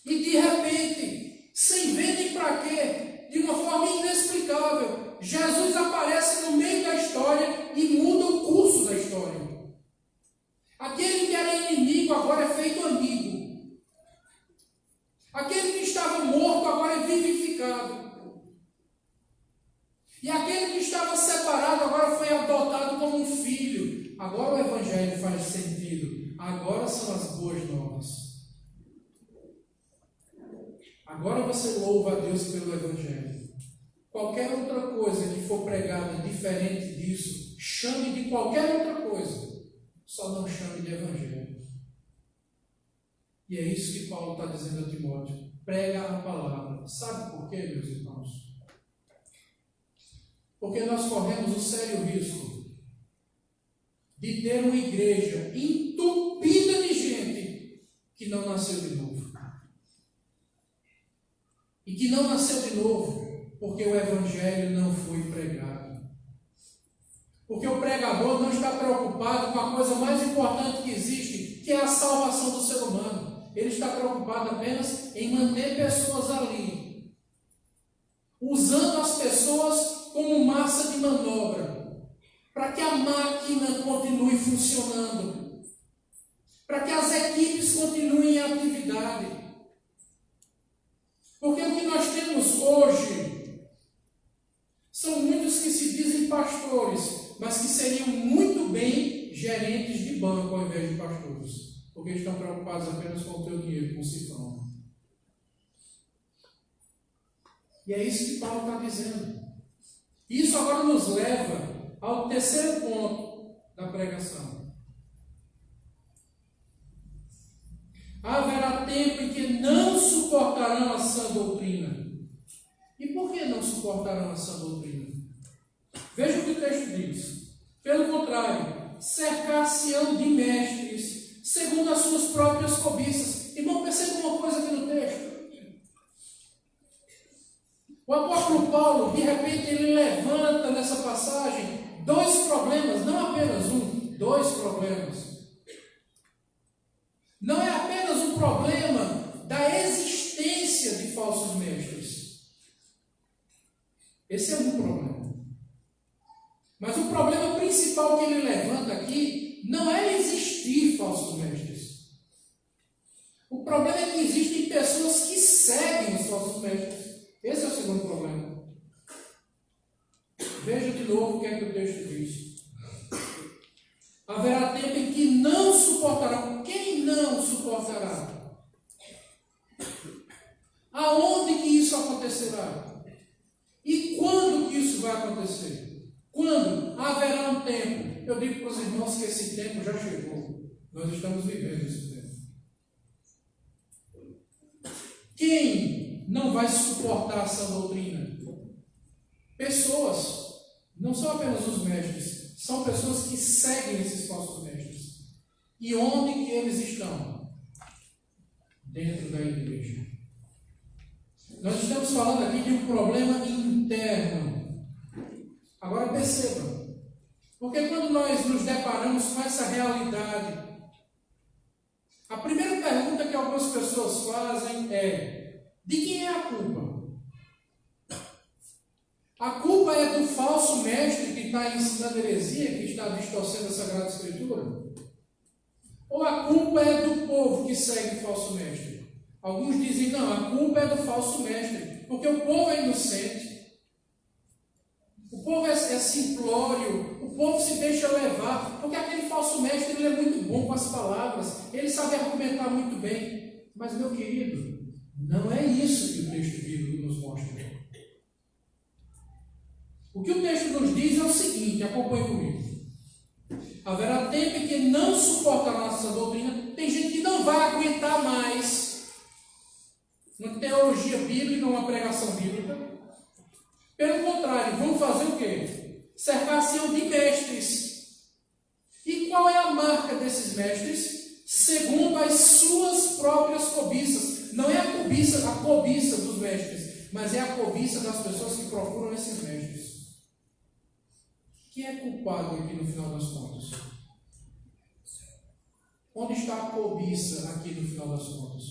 e de repente, sem ver nem para quê, de uma forma inexplicável, Jesus aparece no meio da história e muda o curso da história. Aquele que era inimigo agora é feito amigo. Aquele que estava morto agora é vivificado. E aquele que estava separado agora foi adotado como um filho. Agora o Evangelho faz sentido. Agora são as boas novas. Agora você louva a Deus pelo Evangelho. Qualquer outra coisa que for pregada diferente disso, chame de qualquer outra coisa. Só não chame de Evangelho. E é isso que Paulo está dizendo a Timóteo. Prega a palavra. Sabe por quê, meus irmãos? Porque nós corremos o sério risco de ter uma igreja entupida de gente que não nasceu de novo. E que não nasceu de novo porque o Evangelho não foi pregado. Porque o pregador não está preocupado com a coisa mais importante que existe, que é a salvação do ser humano. Ele está preocupado apenas em manter pessoas ali, usando as pessoas como massa de manobra, para que a máquina continue funcionando, para que as equipes continuem em atividade. Porque o que nós temos hoje são muitos que se dizem pastores, mas que seriam muito bem gerentes de banco ao invés de pastores, porque estão preocupados apenas com o teu dinheiro, com o cifrão. E é isso que Paulo está dizendo. Isso agora nos leva ao terceiro ponto da pregação. Haverá tempo em que não suportarão a sã doutrina. E por que não suportarão a sã doutrina? Veja o que o texto diz. Pelo contrário, cercar-se-ão de mestres, segundo as suas próprias cobiças. Irmão, perceba uma coisa aqui no texto. O apóstolo Paulo, de repente, ele levanta nessa passagem 2 problemas, não apenas um, 2 problemas. Não é apenas um problema da existência de falsos mestres. Esse é um problema. Mas o problema principal que ele levanta aqui não é existir falsos mestres. O problema é que existem pessoas que seguem os falsos mestres. Esse é o segundo problema. Veja de novo o que é que o texto diz. Haverá tempo em que não suportarão. Quem não suportará? Aonde que isso acontecerá? E quando que isso vai acontecer? Quando? Haverá um tempo. Eu digo para os irmãos que esse tempo já chegou. Nós estamos vivendo esse tempo. Quem não vai suportar essa doutrina? Pessoas. Não são apenas os mestres. São pessoas que seguem esses falsos mestres. E onde que eles estão? Dentro da igreja. Nós estamos falando aqui de um problema interno. Agora percebam. Porque quando nós nos deparamos com essa realidade, a primeira pergunta que algumas pessoas fazem é: De quem é a culpa? A culpa é do falso mestre que está ensinando heresia, que está distorcendo a Sagrada Escritura? Ou a culpa é do povo que segue o falso mestre? Alguns dizem, não, a culpa é do falso mestre, porque o povo é inocente, o povo é simplório, o povo se deixa levar, porque aquele falso mestre ele é muito bom com as palavras, ele sabe argumentar muito bem. Mas, meu querido, não é isso que o texto bíblico nos mostra. O que o texto nos diz é o seguinte, acompanhe comigo. Haverá tempo em que não suportará essa doutrina. Tem gente que não vai aguentar mais uma teologia bíblica, uma pregação bíblica. Pelo contrário, vão fazer o quê? Cercar-se de mestres. E qual é a marca desses mestres? Segundo as suas próprias cobiças. Não é a cobiça dos mestres, mas é a cobiça das pessoas que procuram esses mestres. Quem é culpado aqui no final das contas? Onde está a cobiça aqui no final das contas?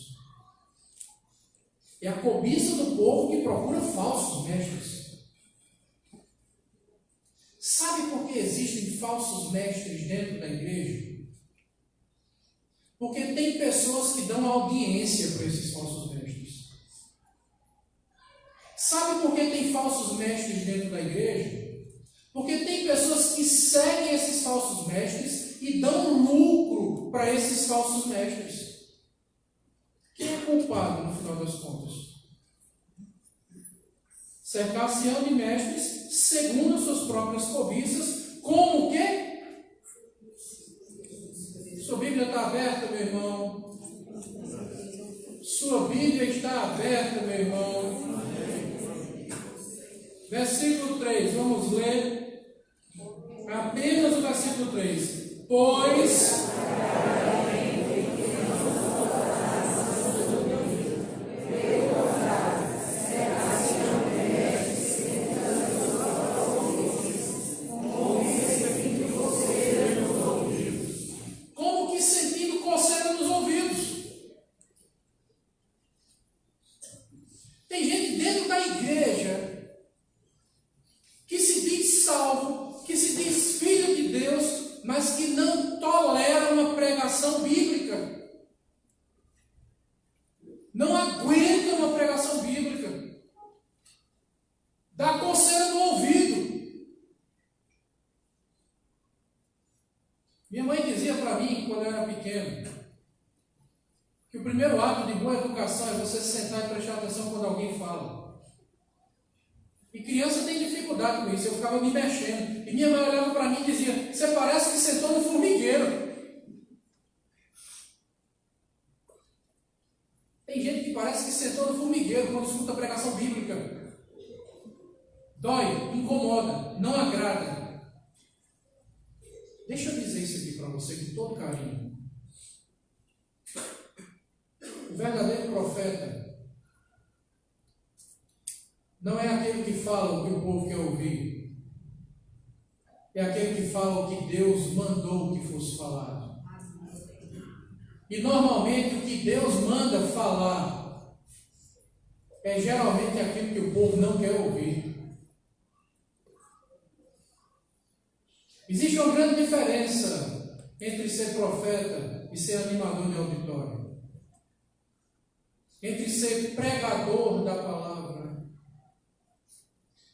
É a cobiça do povo que procura falsos mestres. Sabe por que existem falsos mestres dentro da igreja? Porque tem pessoas que dão audiência para esses falsos mestres. Sabe por que tem falsos mestres dentro da igreja? Porque tem pessoas que seguem esses falsos mestres e dão lucro para esses falsos mestres. Quem é culpado no final das contas? Cercar-se-ão de mestres segundo as suas próprias cobiças, como o quê? Sua Bíblia está aberta, meu irmão? Sua Bíblia está aberta, meu irmão? Versículo 3, vamos ler. Apenas o versículo 3. Pois como que sentindo coceira nos ouvidos? Tem gente dentro da igreja que se diz salvo, que se diz filho de Deus, mas que não tolera uma pregação bíblica. Não aguenta uma pregação bíblica. Dá coceira no ouvido. Minha mãe dizia para mim, quando eu era pequeno, que o primeiro ato de boa educação é você sentar e prestar atenção quando alguém fala. E criança tem dificuldade com isso. Eu ficava me mexendo. E minha mãe olhava para mim e dizia, você parece que sentou no formigueiro. Tem gente que parece que sentou no formigueiro quando escuta a pregação bíblica. Dói, incomoda, não agrada. Deixa eu dizer isso aqui para você com todo carinho. O verdadeiro profeta não é aquele que fala o que o povo quer ouvir. É aquele que fala o que Deus mandou que fosse falado. E normalmente o que Deus manda falar é geralmente aquilo que o povo não quer ouvir. Existe uma grande diferença entre ser profeta e ser animador de auditório. Entre ser pregador da palavra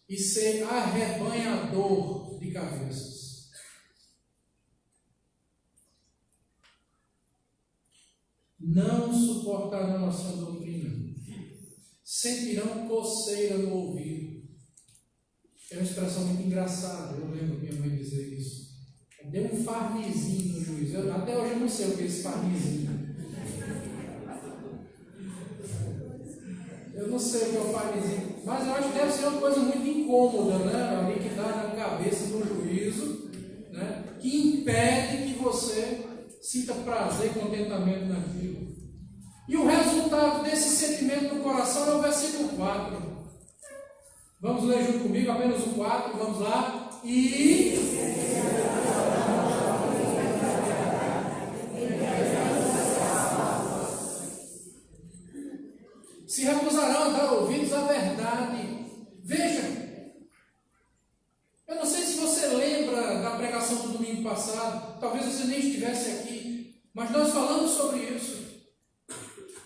e ser arrebanhador de cabeças. Não suportarão a sua doutrina. Sentirão coceira no ouvido. É uma expressão muito engraçada. Eu lembro minha mãe dizer isso. Deu um farnizinho no juiz. Até hoje eu não sei o que é esse farnizinho. Eu não sei o que é o farnizinho. Mas eu acho que deve ser uma coisa muito incômoda, né? Ali que dá na cabeça do juízo, né? Que impede que você sinta prazer e contentamento naquilo. E o resultado desse sentimento no coração é o versículo 4. Vamos ler junto comigo, apenas o 4, vamos lá. E se recusarão passado, talvez você nem estivesse aqui, mas nós falamos sobre isso.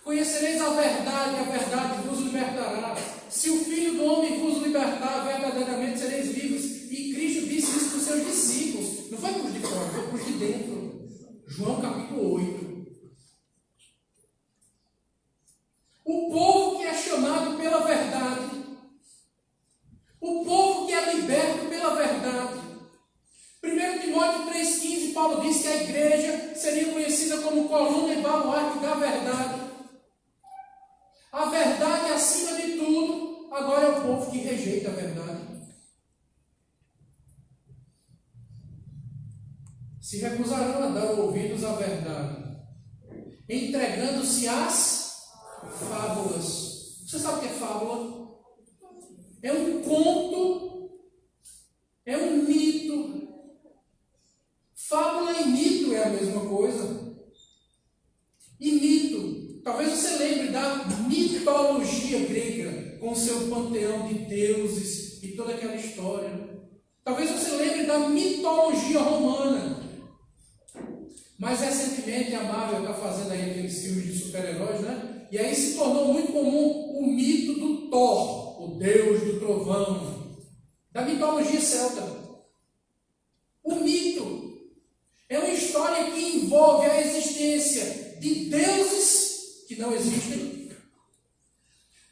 Conhecereis a verdade vos libertará. Se o Filho do Homem vos libertar, verdadeiramente sereis vivos. E Cristo disse isso para os seus discípulos. Não foi para os de fora, foi para os de dentro. João capítulo 8. O povo que é chamado pela verdade, o povo que é liberto pela verdade. 1 Timóteo 3,15, Paulo diz que a igreja seria conhecida como coluna e baluarte da verdade. A verdade acima de tudo, agora é o povo que rejeita a verdade. Se recusarão a dar ouvidos à verdade, entregando-se às fábulas. Você sabe o que é fábula? É um conto, é um mito. Fábula e mito é a mesma coisa. E mito, talvez você lembre da mitologia grega, com seu panteão de deuses e toda aquela história. Talvez você lembre da mitologia romana. Mais recentemente, a Marvel está fazendo aí aqueles filmes de super-heróis, né? E aí se tornou muito comum o mito do Thor, o deus do trovão, da mitologia celta. O mito é uma história que envolve a existência de deuses que não existem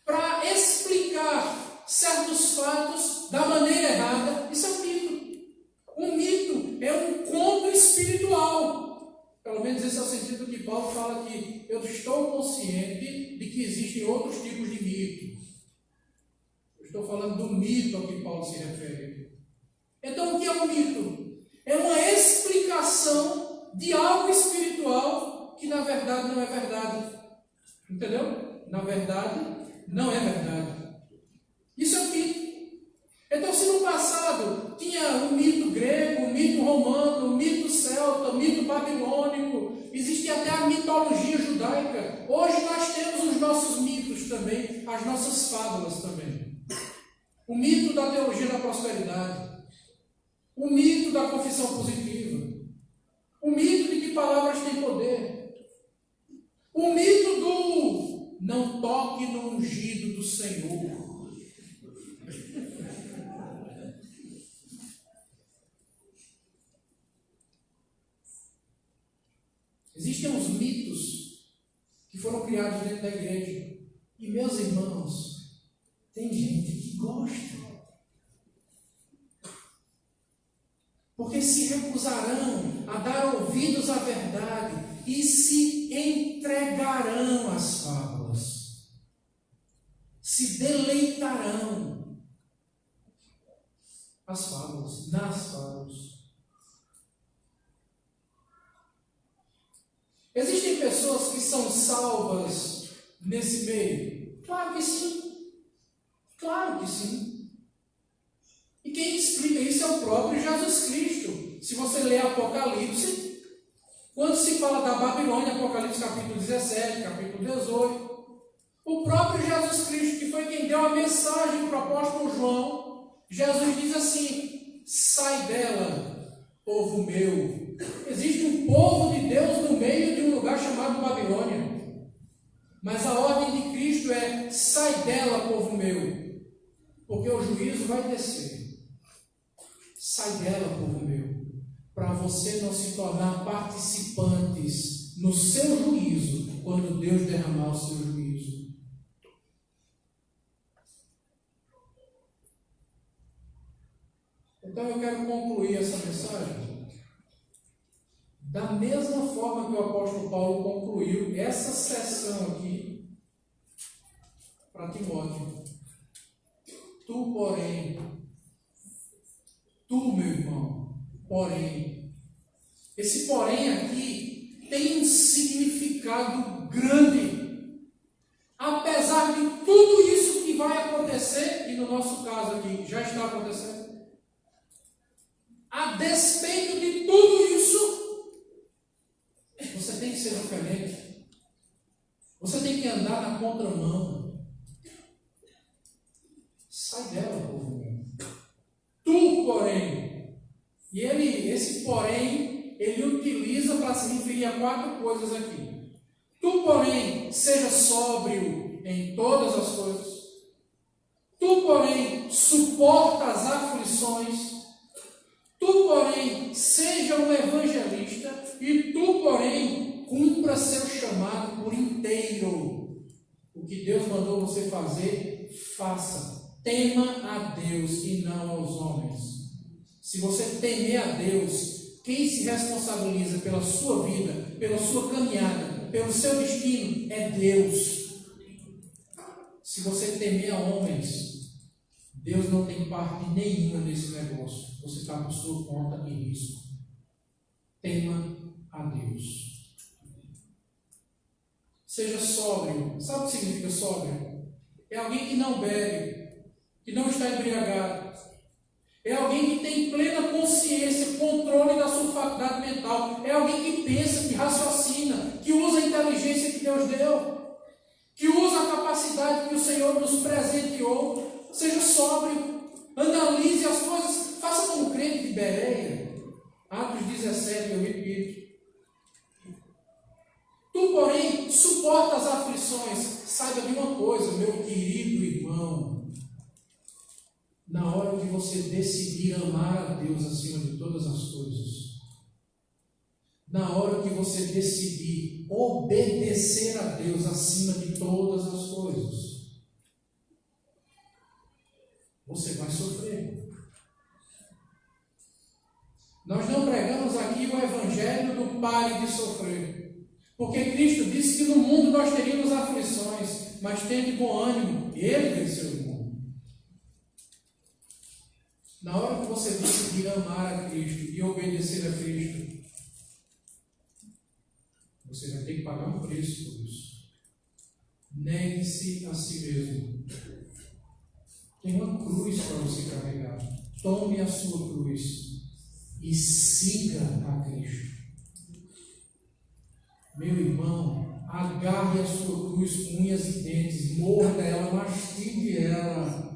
para explicar certos fatos da maneira errada. Isso é um mito. Um mito é um conto espiritual. Pelo menos esse é o sentido que Paulo fala aqui. Eu estou consciente de que existem outros tipos de mito. Eu estou falando do mito a que Paulo se refere. Então, o que é um mito? É uma explicação de algo espiritual que, na verdade, não é verdade. Entendeu? Na verdade, não é verdade. Isso é um mito. Então, se no passado tinha o mito grego, o mito romano, o mito celta, o mito babilônico, existia até a mitologia judaica. Hoje nós temos os nossos mitos também, as nossas fábulas também. O mito da teologia da prosperidade, o mito da confissão positiva, o mito de que palavras têm poder, o mito do não toque no ungido do Senhor. Existem uns mitos que foram criados dentro da igreja. E, meus irmãos, tem gente que gosta. Porque se recusarão a dar ouvidos à verdade e se entregarão às fábulas. Se deleitarão às fábulas, nas fábulas. Existem pessoas que são salvas nesse meio? Claro que sim. Claro que sim. E quem explica isso é o próprio Jesus Cristo. Se você ler Apocalipse, quando se fala da Babilônia, Apocalipse capítulo 17, capítulo 18, o próprio Jesus Cristo, que foi quem deu a mensagem para o apóstolo João, Jesus diz assim: sai dela, povo meu. Existe um povo de Deus no meio de um lugar chamado Babilônia. Mas a ordem de Cristo é: sai dela, povo meu, porque o juízo vai descer. Sai dela, povo meu, para você não se tornar participantes no seu juízo, quando Deus derramar o seu juízo. Então eu quero concluir essa mensagem da mesma forma que o apóstolo Paulo concluiu essa sessão aqui para Timóteo. Tu, porém, tu, meu irmão, porém. Esse porém aqui tem um significado grande. Apesar de tudo isso que vai acontecer, e no nosso caso aqui já está acontecendo, a despeito de tudo isso, você tem que ser diferente. Você tem que andar na contramão. Sai dela, povo meu. Tu, porém. E ele Esse porém, ele utiliza para se referir a 4 coisas aqui. Tu, porém, seja sóbrio em todas as coisas. Tu, porém, suporta as aflições. Tu, porém, seja um evangelista. E tu, porém, cumpra seu chamado por inteiro. O que Deus mandou você fazer, faça. Tema a Deus e não aos homens. Se você temer a Deus, quem se responsabiliza pela sua vida, pela sua caminhada, pelo seu destino, é Deus. Se você temer a homens, Deus não tem parte nenhuma nesse negócio. Você está por sua conta e risco. Tema a Deus. Seja sóbrio. Sabe o que significa sóbrio? É alguém que não bebe, que não está embriagado. É alguém que tem plena consciência, controle da sua faculdade mental. É alguém que pensa, que raciocina, que usa a inteligência que Deus deu, que usa a capacidade que o Senhor nos presenteou. Seja sóbrio, analise as coisas, faça como o crente de Bereia. Atos 17, eu repito. Tu, porém, suporta as aflições. Saiba de uma coisa, meu querido irmão. Na hora de você decidir amar a Deus acima de todas as coisas, na hora que você decidir obedecer a Deus acima de todas as coisas, você vai sofrer. Nós não pregamos aqui o evangelho do pare de sofrer, porque Cristo disse que no mundo nós teríamos aflições, mas tende bom ânimo, Ele venceu o mundo. Na hora que você decidir amar a Cristo e obedecer a Cristo, você vai ter que pagar um preço por isso. Negue-se a si mesmo. Tem uma cruz para você carregar. Tome a sua cruz e siga a Cristo. Meu irmão, agarre a sua cruz com unhas e dentes, morda ela, mastigue ela.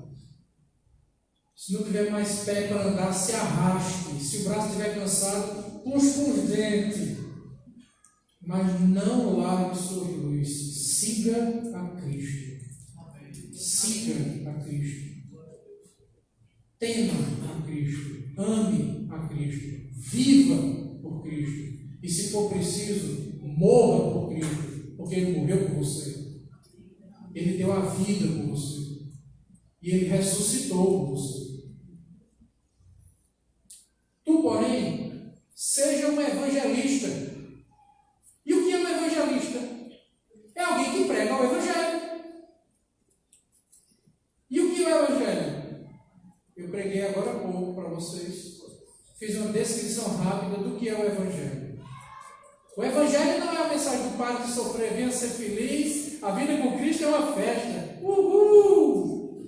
Se não tiver mais pé para andar, se arraste. Se o braço estiver cansado, puxe com os dentes. Mas não largue sua cruz. Siga a Cristo. Siga a Cristo. Tema a Cristo. Ame a Cristo. Viva por Cristo. E se for preciso, morra por Cristo. Porque Ele morreu por você. Ele deu a vida por você. E Ele ressuscitou por você. Tu, porém, seja um evangelista. E o que é um evangelista? É alguém que prega o evangelho. E o que é o evangelho? Eu preguei agora há pouco para vocês. Fiz uma descrição rápida do que é o evangelho. O evangelho não é a mensagem do pare de sofrer, venha ser feliz, a vida com Cristo é uma festa. Uhul!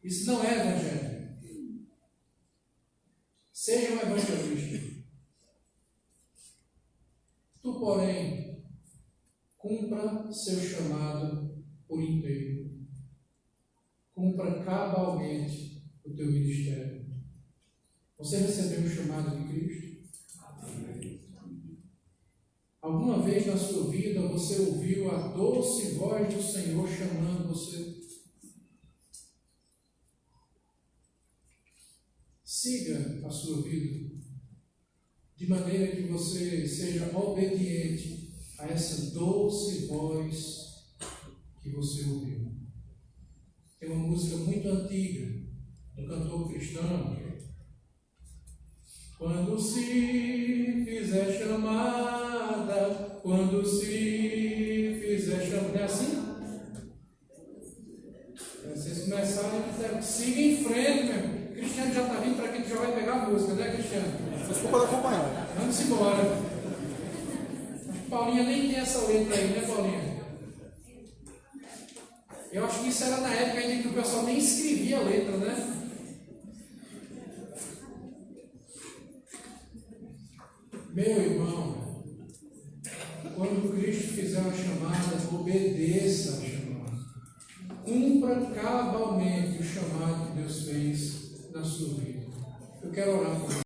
Isso não é evangelho. Seja um evangelista. Tu, porém, cumpra seu chamado por inteiro. Cumpra cabalmente o teu ministério. Você recebeu o chamado de Cristo? Alguma vez na sua vida você ouviu a doce voz do Senhor chamando você? Siga a sua vida de maneira que você seja obediente a essa doce voz que você ouviu. Tem uma música muito antiga do cantor cristão. Quando se fizer chamada, quando se fizer chamada, é assim? Vocês começarem, siga em frente, meu irmão. Cristiano já está vindo para aqui, que já vai pegar a música, né, Cristiano?
Desculpa acompanhar.
Vamos embora. Acho que Paulinha nem tem essa letra aí, né, Paulinha? Eu acho que isso era na época ainda que o pessoal nem escrevia a letra, né? Meu irmão, quando Cristo fizer uma chamada, obedeça a chamada. Cumpra cabalmente o chamado que Deus fez na sua vida. Eu quero orar por você.